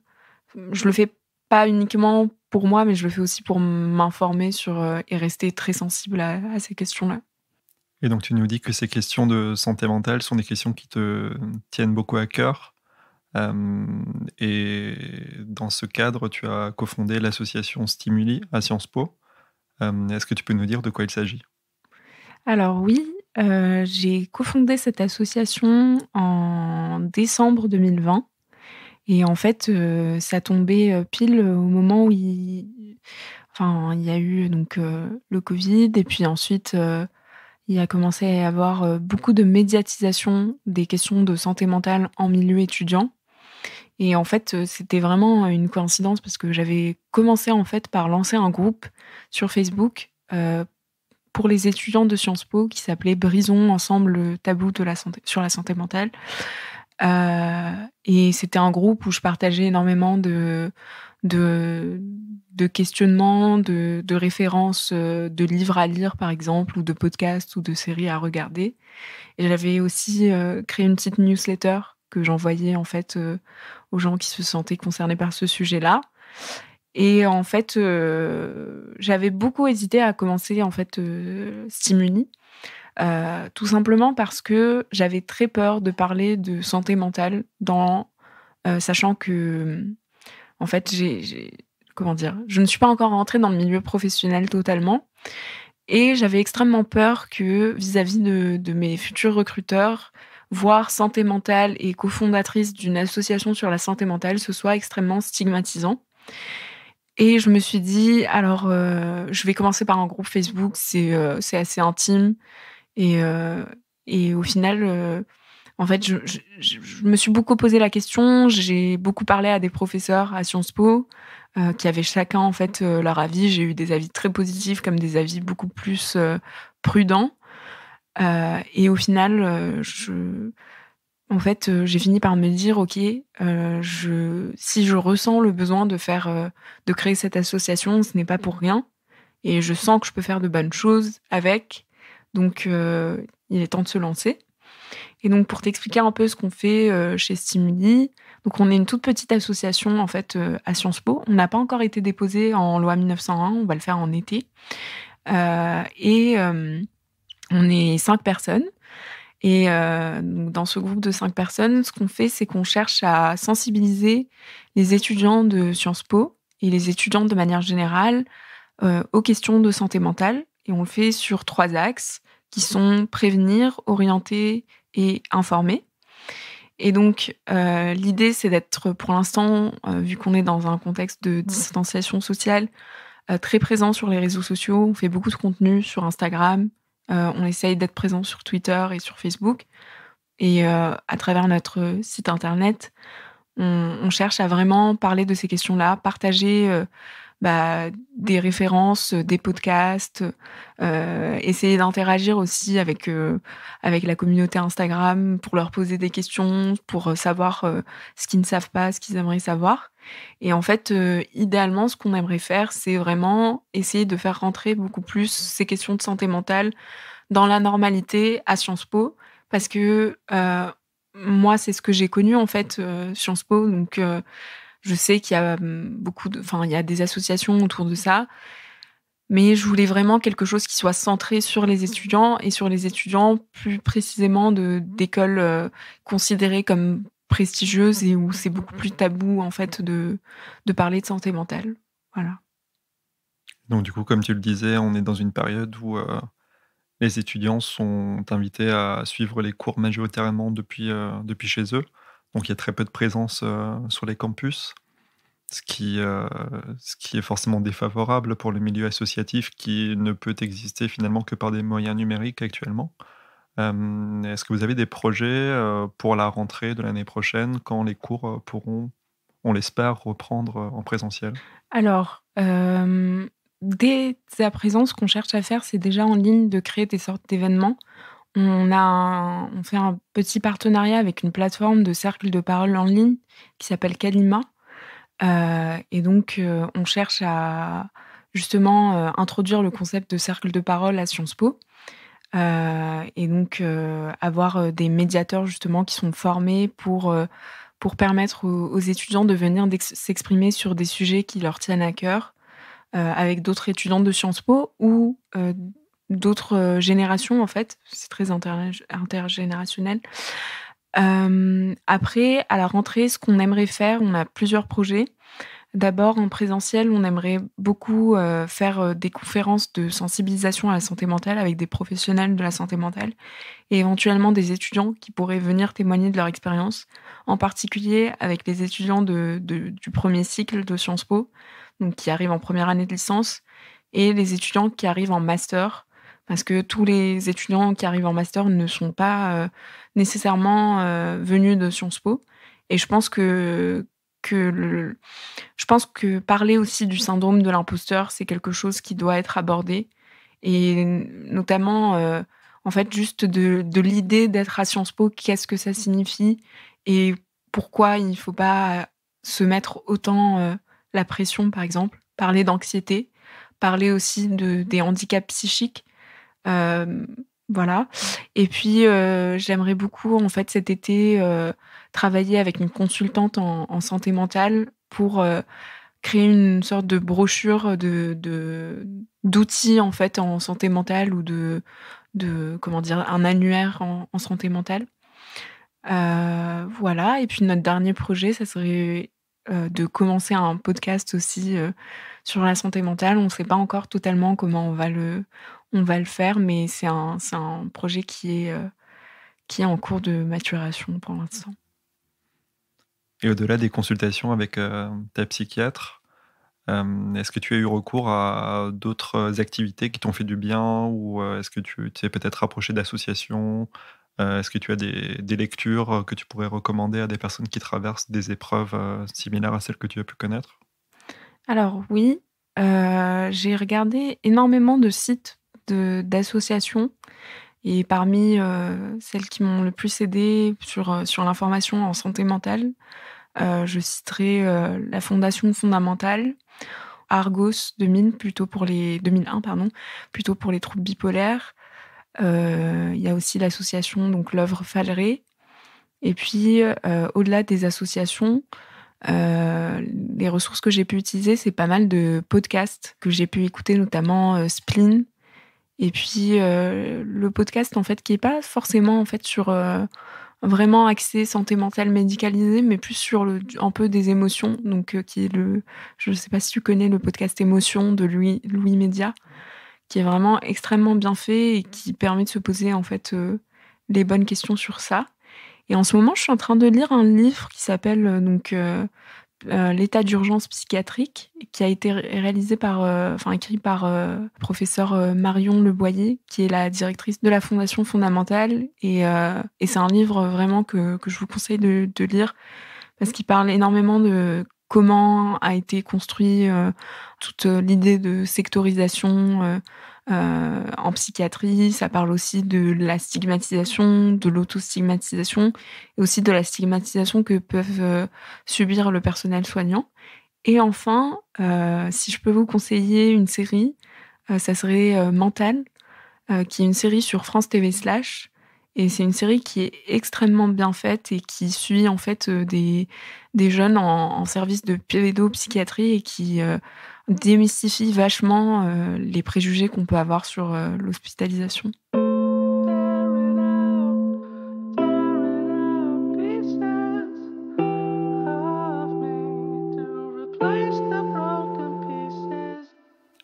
je le fais pas uniquement pour moi, mais je le fais aussi pour m'informer sur, et rester très sensible à ces questions-là. Et donc tu nous dis que ces questions de santé mentale sont des questions qui te tiennent beaucoup à cœur. Et dans ce cadre, tu as cofondé l'association Stimuli à Sciences Po. Est-ce que tu peux nous dire de quoi il s'agit? Alors oui, j'ai cofondé cette association en décembre 2020 et en fait, ça tombait, pile au moment où il y a eu donc, le covid et puis ensuite, il a commencé à y avoir, beaucoup de médiatisation des questions de santé mentale en milieu étudiant et en fait, c'était vraiment une coïncidence parce que j'avais commencé, en fait, par lancer un groupe sur Facebook, pour les étudiants de Sciences Po qui s'appelait «Brisons ensemble le tabou de la santé sur la santé mentale». Et c'était un groupe où je partageais énormément de de questionnements, de références, de livres à lire par exemple ou de podcasts ou de séries à regarder et j'avais aussi, créé une petite newsletter que j'envoyais en fait, aux gens qui se sentaient concernés par ce sujet-là et en fait, j'avais beaucoup hésité à commencer en fait, Stimuli. Tout simplement parce que j'avais très peur de parler de santé mentale sachant que, en fait, j'ai comment dire? Je ne suis pas encore rentrée dans le milieu professionnel totalement et j'avais extrêmement peur que vis-à-vis de mes futurs recruteurs, voir santé mentale et cofondatrice d'une association sur la santé mentale, ce soit extrêmement stigmatisant et je me suis dit: «Alors, je vais commencer par un groupe Facebook, c'est assez intime et au final, en fait, je me suis beaucoup posé la question. J'ai beaucoup parlé à des professeurs à Sciences Po, qui avaient chacun, en fait, leur avis. J'ai eu des avis très positifs comme des avis beaucoup plus, prudents. Et au final, en fait, j'ai fini par me dire: «OK, je si je ressens le besoin de créer cette association, ce n'est pas pour rien et je sens que je peux faire de bonnes choses avec, donc il est temps de se lancer». Et donc pour t'expliquer un peu ce qu'on fait, chez Stimuli, donc on est une toute petite association en fait, à Sciences Po. On n'a pas encore été déposé en loi 1901, on va le faire en été. Et on est 5 personnes et donc dans ce groupe de 5 personnes, ce qu'on fait, c'est qu'on cherche à sensibiliser les étudiants de Sciences Po et les étudiants de manière générale, aux questions de santé mentale et on le fait sur 3 axes qui sont prévenir, orienter et informer et donc l'idée, c'est d'être pour l'instant, vu qu'on est dans un contexte de distanciation sociale, très présent sur les réseaux sociaux. On fait beaucoup de contenu sur Instagram, on essaye d'être présent sur Twitter et sur Facebook et à travers notre site internet, on cherche à vraiment parler de ces questions-là, partager, des références, des podcasts, essayer d'interagir aussi avec la communauté Instagram pour leur poser des questions, pour, savoir, ce qu'ils ne savent pas, ce qu'ils aimeraient savoir et en fait, idéalement, ce qu'on aimerait faire, c'est vraiment essayer de faire rentrer beaucoup plus ces questions de santé mentale dans la normalité à Sciences Po parce que, moi, c'est ce que j'ai connu en fait, Sciences Po donc je sais qu'il y a, il y a des associations autour de ça, mais je voulais vraiment quelque chose qui soit centré sur les étudiants et sur les étudiants plus précisément d'écoles, considérées comme prestigieuses et où c'est beaucoup plus tabou en fait de parler de santé mentale. Voilà. Donc du coup, comme tu le disais, on est dans une période où, les étudiants sont invités à suivre les cours majoritairement depuis chez eux. Donc il y a très peu de présence, sur les campus, ce qui, heu, ce qui est forcément défavorable pour le milieu associatif qui ne peut exister finalement que par des moyens numériques actuellement. Est-ce que vous avez des projets, pour la rentrée de l'année prochaine quand les cours, pourront, on l'espère, reprendre, en présentiel? Alors, dès à présent, ce qu'on cherche à faire, c'est déjà en ligne de créer des sortes d'événements. On fait un petit partenariat avec une plateforme de cercle de parole en ligne qui s'appelle Kalima, et donc on cherche à justement, introduire le concept de cercle de parole à Sciences Po, et donc avoir, des médiateurs justement qui sont formés pour permettre aux étudiants de venir s'exprimer sur des sujets qui leur tiennent à cœur, avec d'autres étudiants de Sciences Po ou d'autres, générations en fait. C'est très intergénérationnel. Après à la rentrée, ce qu'on aimerait faire, on a plusieurs projets. D'abord en présentiel, on aimerait beaucoup, faire, des conférences de sensibilisation à la santé mentale avec des professionnels de la santé mentale et éventuellement des étudiants qui pourraient venir témoigner de leur expérience, en particulier avec les étudiants du 1er cycle de Sciences Po, donc qui arrivent en première année de licence et les étudiants qui arrivent en master. Parce que tous les étudiants qui arrivent en master ne sont pas nécessairement venus de Sciences Po. Et que je pense que parler aussi du syndrome de l'imposteur, c'est quelque chose qui doit être abordé. Et notamment, en fait, juste de l'idée d'être à Sciences Po, qu'est-ce que ça signifie et pourquoi il ne faut pas se mettre autant la pression, par exemple. Parler d'anxiété, parler aussi des handicaps psychiques. Hem, voilà. Et puis, j'aimerais beaucoup, en fait, cet été, travailler avec une consultante en santé mentale pour, créer une sorte de brochure d'outils, en fait, en santé mentale ou comment dire? Un annuaire en santé mentale. Voilà et puis notre dernier projet, ça serait, de commencer un podcast aussi, sur la santé mentale. On ne sait pas encore totalement comment on va le faire, mais c'est un projet qui est en cours de maturation pour l'instant. Et au-delà des consultations avec ta psychiatre, est-ce que tu as eu recours à d'autres activités qui t'ont fait du bien ou est-ce que tu t'es peut-être rapproché d'associations? Est-ce que tu as des lectures que tu pourrais recommander à des personnes qui traversent des épreuves similaires à celles que tu as pu connaître? Alors oui, j'ai regardé énormément de sites d'associations et parmi, celles qui m'ont le plus aidée sur l'information en santé mentale, je citerai, la Fondation Fondamentale, Argos 2001 pardon, plutôt pour les troubles bipolaires. Il y a aussi l'association donc l'Œuvre Falleret et puis, au-delà des associations, les ressources que j'ai pu utiliser, c'est pas mal de podcasts que j'ai pu écouter, notamment, Spleen et puis, le podcast, en fait, qui est pas forcément, en fait, sur, vraiment axé santé mentale médicalisée, mais plus sur un peu des émotions, donc qui est je sais pas si tu connais le podcast Émotions de Louis Média, qui est vraiment extrêmement bien fait et qui permet de se poser, en fait, les bonnes questions sur ça. Et en ce moment, je suis en train de lire un livre qui s'appelle, L'état d'urgence psychiatrique, qui a été réalisé par, écrit par, professeur, Marion Leboyer, qui est la directrice de la Fondation Fondamentale et c'est un livre vraiment que je vous conseille de lire parce qu'il parle énormément de comment a été construit, toute, l'idée de sectorisation, en psychiatrie. Ça parle aussi de la stigmatisation, de l'autostigmatisation et aussi de la stigmatisation que peuvent, subir le personnel soignant. Et enfin, si je peux vous conseiller une série, ça serait, Mental, qui est une série sur France TV Slash et c'est une série qui est extrêmement bien faite et qui suit en fait, des jeunes en service de pédopsychiatrie et qui, démystifie vachement, les préjugés qu'on peut avoir sur, l'hospitalisation.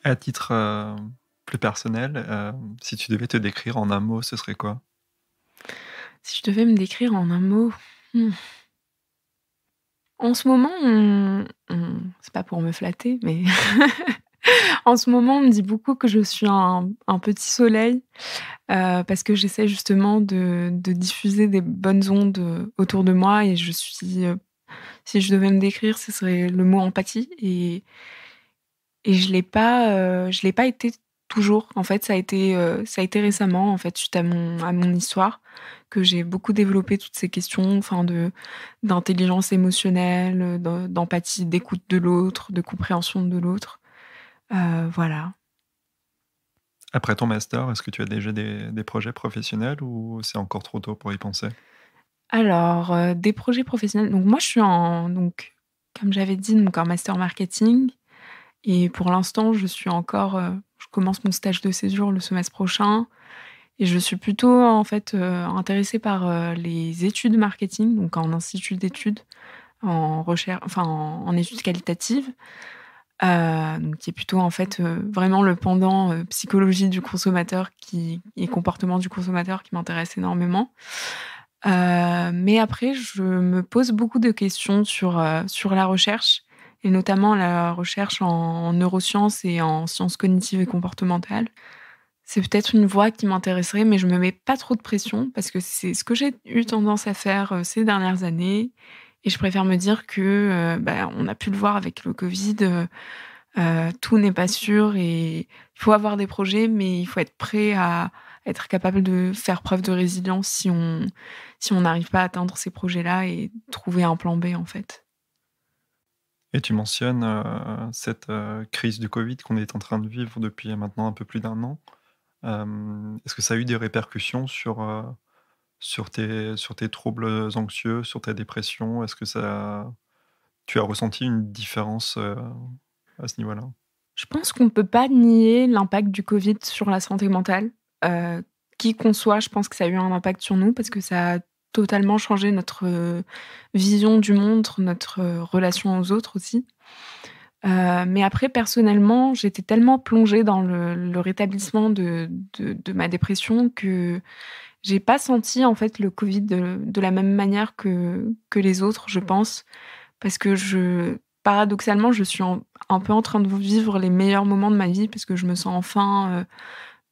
À titre plus personnel, si tu devais te décrire en un mot, ce serait quoi? Si je devais me décrire en un mot, mmh, en ce moment, c'est pas pour me flatter, mais en ce moment, on me dit beaucoup que je suis un petit soleil, parce que j'essaie justement de diffuser des bonnes ondes, autour de moi et je suis, si je devais me décrire, ce serait le mot empathie et je l'ai pas été toujours. En fait, ça a été récemment, en fait, suite à mon histoire, que j'ai beaucoup développé toutes ces questions, enfin d'intelligence émotionnelle, d'empathie, d'écoute de l'autre, de compréhension de l'autre. Voilà. Après ton master, est-ce que tu as déjà des projets professionnels ou c'est encore trop tôt pour y penser? Alors, des projets professionnels, donc moi je suis comme j'avais dit, donc en master marketing et pour l'instant je commence mon stage de césure le semestre prochain et je suis plutôt en fait, intéressée par, les études marketing, donc en institut d'études, en études qualitatives, donc qui est plutôt en fait, vraiment le pendant, psychologie du consommateur qui et comportement du consommateur qui m'intéresse énormément. Mais après, je me pose beaucoup de questions sur la recherche et notamment la recherche en neurosciences et en sciences cognitives et comportementales. C'est peut-être une voie qui m'intéresserait, mais je me mets pas trop de pression parce que c'est ce que j'ai eu tendance à faire, ces dernières années et je préfère me dire que, on a pu le voir avec le covid, tout n'est pas sûr et il faut avoir des projets, mais il faut être prêt à être capable de faire preuve de résilience si on n'arrive pas à atteindre ces projets-là et trouver un plan B, en fait. Et tu mentionnes, cette, crise du Covid qu'on est en train de vivre depuis maintenant un peu plus d'un an. Est-ce que ça a eu des répercussions sur tes troubles anxieux, sur ta dépression? Est-ce que ça tu as ressenti une différence, à ce niveau-là? Je pense qu'on ne peut pas nier l'impact du covid sur la santé mentale. Heu, qui qu'on soit, je pense que ça a eu un impact sur nous parce que ça a totalement changé notre, vision du monde, notre, relation aux autres aussi. Mais après personnellement, j'étais tellement plongée dans le rétablissement de ma dépression que j'ai pas senti en fait le covid de la même manière que les autres, je pense. Parce que paradoxalement, je suis un peu en train de vivre les meilleurs moments de ma vie parce que je me sens enfin,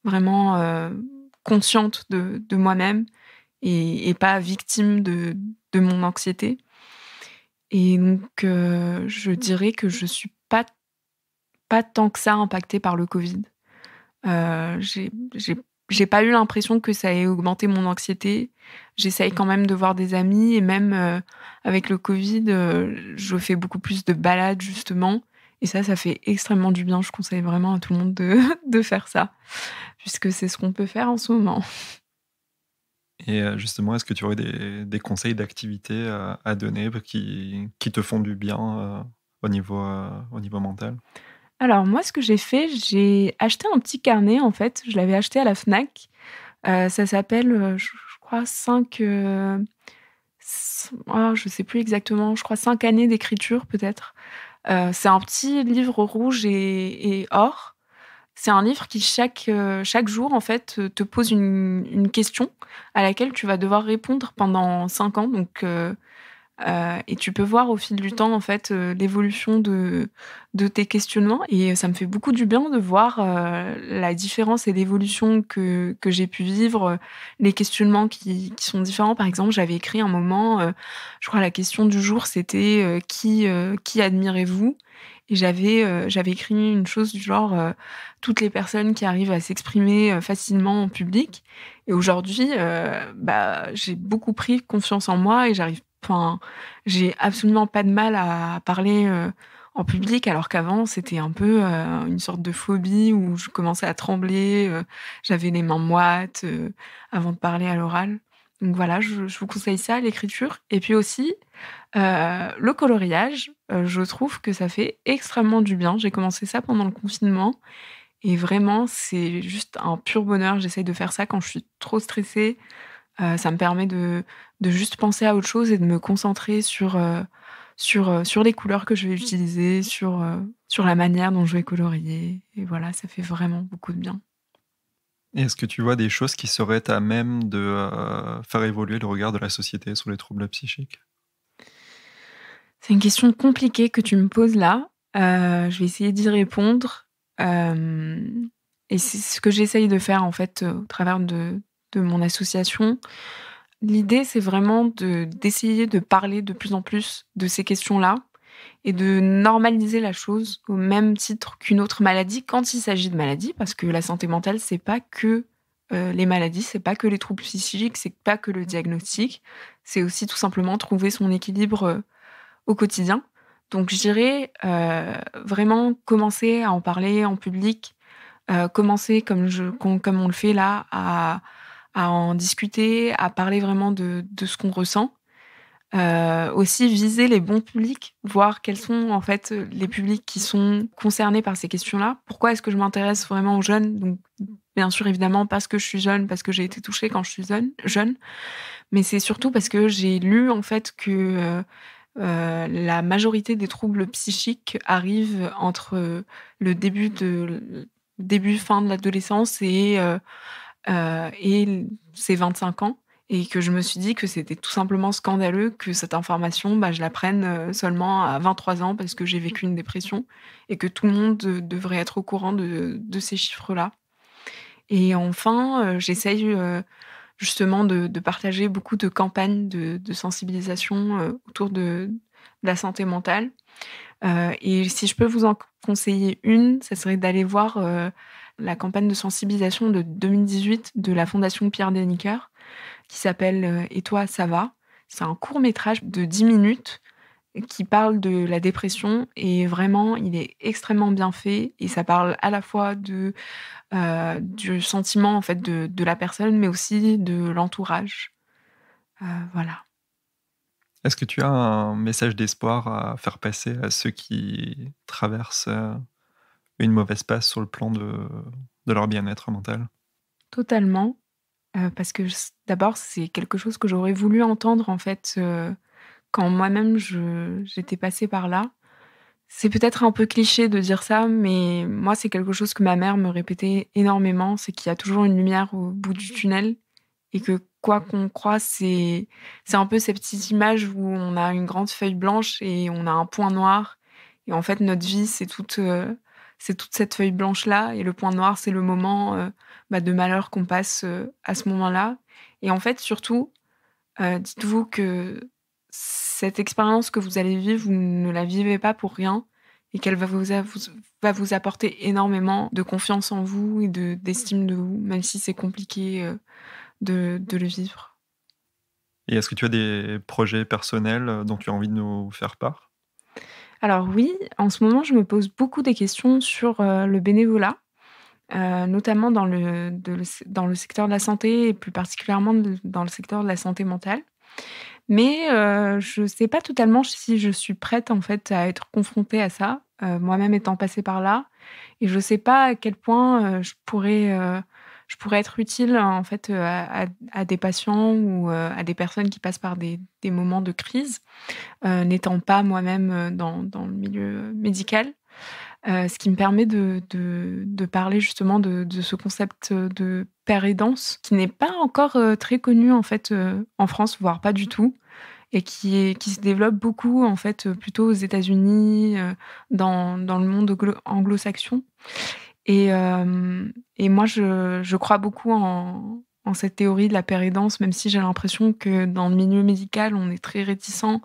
vraiment, consciente de moi-même et pas victime de mon anxiété et donc je dirais que je suis pas tant que ça impactée par le covid. J'ai pas eu l'impression que ça ait augmenté mon anxiété. J'essaye quand même de voir des amis et même, avec le covid, je fais beaucoup plus de balades justement et ça fait extrêmement du bien. Je conseille vraiment à tout le monde de de faire ça, puisque c'est ce qu'on peut faire en ce moment. Et justement, est-ce que tu aurais des conseils d'activités à donner qui te font du bien, au niveau mental? Alors moi, ce que j'ai fait, j'ai acheté un petit carnet en fait, je l'avais acheté à la Fnac. Ça s'appelle, je crois 5 je sais plus exactement, je crois 5 années d'écriture peut-être. C'est un petit livre rouge et or. C'est un livre qui chaque jour en fait, te pose une question à laquelle tu vas devoir répondre pendant 5 ans et tu peux voir au fil du temps, en fait, l'évolution de tes questionnements et ça me fait beaucoup du bien de voir, la différence et l'évolution que j'ai pu vivre, les questionnements qui sont différents. Par exemple, j'avais écrit un moment, je crois la question du jour, c'était, «Qui admirez-vous?» et j'avais écrit une chose du genre, «Toutes les personnes qui arrivent à s'exprimer, facilement en public» et aujourd'hui, j'ai beaucoup pris confiance en moi et j'ai absolument pas de mal à parler, en public alors qu'avant c'était un peu, une sorte de phobie où je commençais à trembler, j'avais les mains moites, avant de parler à l'oral. Donc voilà, je vous conseille ça, l'écriture et puis aussi, le coloriage, je trouve que ça fait extrêmement du bien. J'ai commencé ça pendant le confinement et vraiment c'est juste un pur bonheur. J'essaye de faire ça quand je suis trop stressée. Ça me permet de juste penser à autre chose et de me concentrer sur les couleurs que je vais utiliser, sur la manière dont je vais colorier et voilà, ça fait vraiment beaucoup de bien. Et est-ce que tu vois des choses qui seraient à même de, faire évoluer le regard de la société sur les troubles psychiques? C'est une question compliquée que tu me poses là. Je vais essayer d'y répondre, hem et c'est ce que j'essaye de faire en fait, au travers de mon association. L'idée, c'est vraiment d'essayer de parler de plus en plus de ces questions-là et de normaliser la chose au même titre qu'une autre maladie quand il s'agit de maladies. Parce que la santé mentale, c'est pas que, les maladies, c'est pas que les troubles psychiques, c'est pas que le diagnostic. C'est aussi tout simplement trouver son équilibre, au quotidien. Donc je dirais, vraiment commencer à en parler en public, commencer comme on le fait là à en discuter, à parler vraiment de ce qu'on ressent. Aussi viser les bons publics, voir quels sont en fait, les publics qui sont concernés par ces questions-là. Pourquoi est-ce que je m'intéresse vraiment aux jeunes? Donc bien sûr, évidemment, parce que je suis jeune, parce que j'ai été touchée quand je suis jeune, mais c'est surtout parce que j'ai lu en fait que, la majorité des troubles psychiques arrivent entre, le fin de l'adolescence et ses 25 ans et que je me suis dit que c'était tout simplement scandaleux que cette information, je l'apprenne, seulement à 23 ans parce que j'ai vécu une dépression et que tout le monde, devrait être au courant de ces chiffres-là Et enfin, j'essaye justement de partager beaucoup de campagnes de sensibilisation autour de la santé mentale. Et si je peux vous en conseiller une, ça serait d'aller voir la campagne de sensibilisation de 2018 de la Fondation Pierre Deniker qui s'appelle Et toi, ça va? C'est un court-métrage de 10 minutes qui parle de la dépression et vraiment, il est extrêmement bien fait et ça parle à la fois du sentiment, en fait, de la personne, mais aussi de l'entourage. Voilà. Est-ce que tu as un message d'espoir à faire passer à ceux qui traversent, une mauvaise passe sur le plan de leur bien-être mental? Totalement, parce que d'abord, c'est quelque chose que j'aurais voulu entendre, en fait, quand moi-même j'étais passée par là. C'est peut-être un peu cliché de dire ça, mais moi, c'est quelque chose que ma mère me répétait énormément, c'est qu'il y a toujours une lumière au bout du tunnel et que quoi qu'on croit, c'est un peu ces petites images où on a une grande feuille blanche et on a un point noir et en fait, notre vie, c'est toute cette feuille blanche-là et le point noir, c'est le moment, de malheur qu'on passe, à ce moment-là et en fait, surtout, dites-vous que cette expérience que vous allez vivre, vous ne la vivez pas pour rien et qu'elle va vous apporter énormément de confiance en vous et d'estime de vous, même si c'est compliqué, de le vivre. Et est-ce que tu as des projets personnels, dont tu as envie de nous faire part? Alors oui, en ce moment, je me pose beaucoup des questions sur, le bénévolat, notamment dans le secteur de la santé et plus particulièrement dans le secteur de la santé mentale. Mais je ne sais pas totalement si je suis prête, en fait, à être confrontée à ça, moi-même étant passée par là et je ne sais pas à quel point, je pourrais être utile, en fait, à des patients ou à des personnes qui passent par des moments de crise, n'étant pas moi-même, dans le milieu médical. Ce qui me permet de parler justement de ce concept, de père aidance qui n'est pas encore, très connu, en fait, en France, voire pas du tout et qui se développe beaucoup, en fait, plutôt aux États-Unis, dans le monde anglo-saxon et moi je crois beaucoup en cette théorie de la pérédance, même si j'ai l'impression que dans le milieu médical, on est très réticent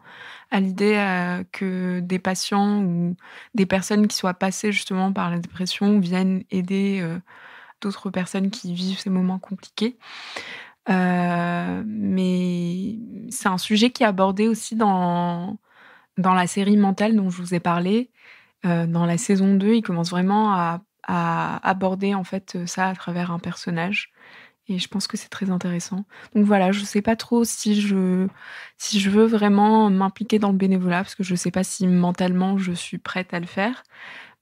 à l'idée, que des patients ou des personnes qui soient passées justement par la dépression viennent aider, d'autres personnes qui vivent ces moments compliqués. Mais c'est un sujet qui est abordé aussi dans la série Mental dont je vous ai parlé. Dans la saison 2, il commence vraiment à aborder en fait, ça à travers un personnage et je pense que c'est très intéressant. Donc voilà, je sais pas trop si je veux vraiment m'impliquer dans le bénévolat parce que je sais pas si mentalement je suis prête à le faire.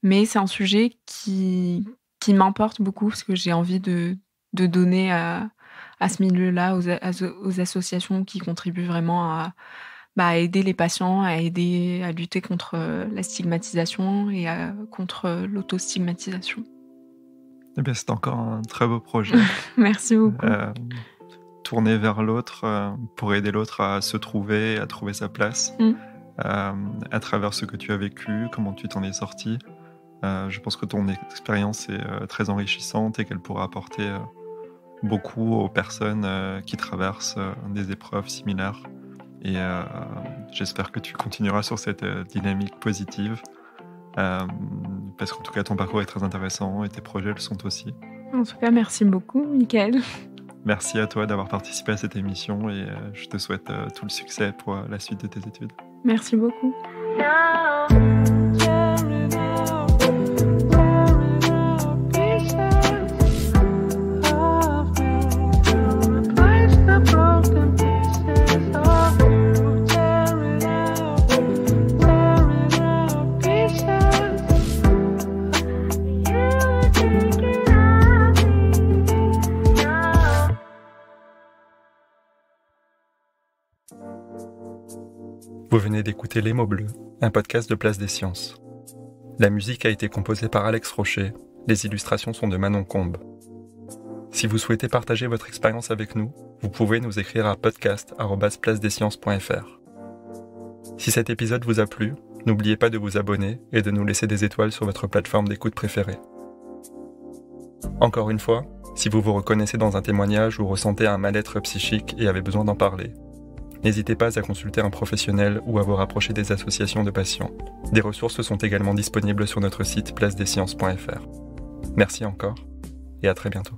Mais c'est un sujet qui m'importe beaucoup parce que j'ai envie de donner à ce milieu-là, aux associations qui contribuent vraiment à aider les patients, à lutter contre, la stigmatisation et contre l'autostigmatisation. Eh bien, c'est encore un très beau projet, Merci beaucoup. tourné vers l'autre, pour aider l'autre à se trouver, à trouver sa place, à travers ce que tu as vécu, comment tu t'en es sorti. Je pense que ton expérience est très enrichissante et qu'elle pourra apporter beaucoup aux personnes qui traversent des épreuves similaires. Et j'espère que tu continueras sur cette dynamique positive, parce qu'en tout cas, ton parcours est très intéressant et tes projets le sont aussi. En tout cas, merci beaucoup, Mickaël. Merci à toi d'avoir participé à cette émission et je te souhaite tout le succès pour la suite de tes études. Merci beaucoup. Vous venez d'écouter Les mots bleus, un podcast de Place des Sciences. La musique a été composée par Alex Rocher, les illustrations sont de Manon Combe. Si vous souhaitez partager votre expérience avec nous, vous pouvez nous écrire à podcast@placedesciences.fr. Si cet épisode vous a plu, n'oubliez pas de vous abonner et de nous laisser des étoiles sur votre plateforme d'écoute préférée. Encore une fois, Si vous vous reconnaissez dans un témoignage ou ressentez un mal-être psychique et avez besoin d'en parler, n'hésitez pas à consulter un professionnel ou à vous rapprocher des associations de patients. Des ressources sont également disponibles sur notre site placedesciences.fr. Merci encore et à très bientôt.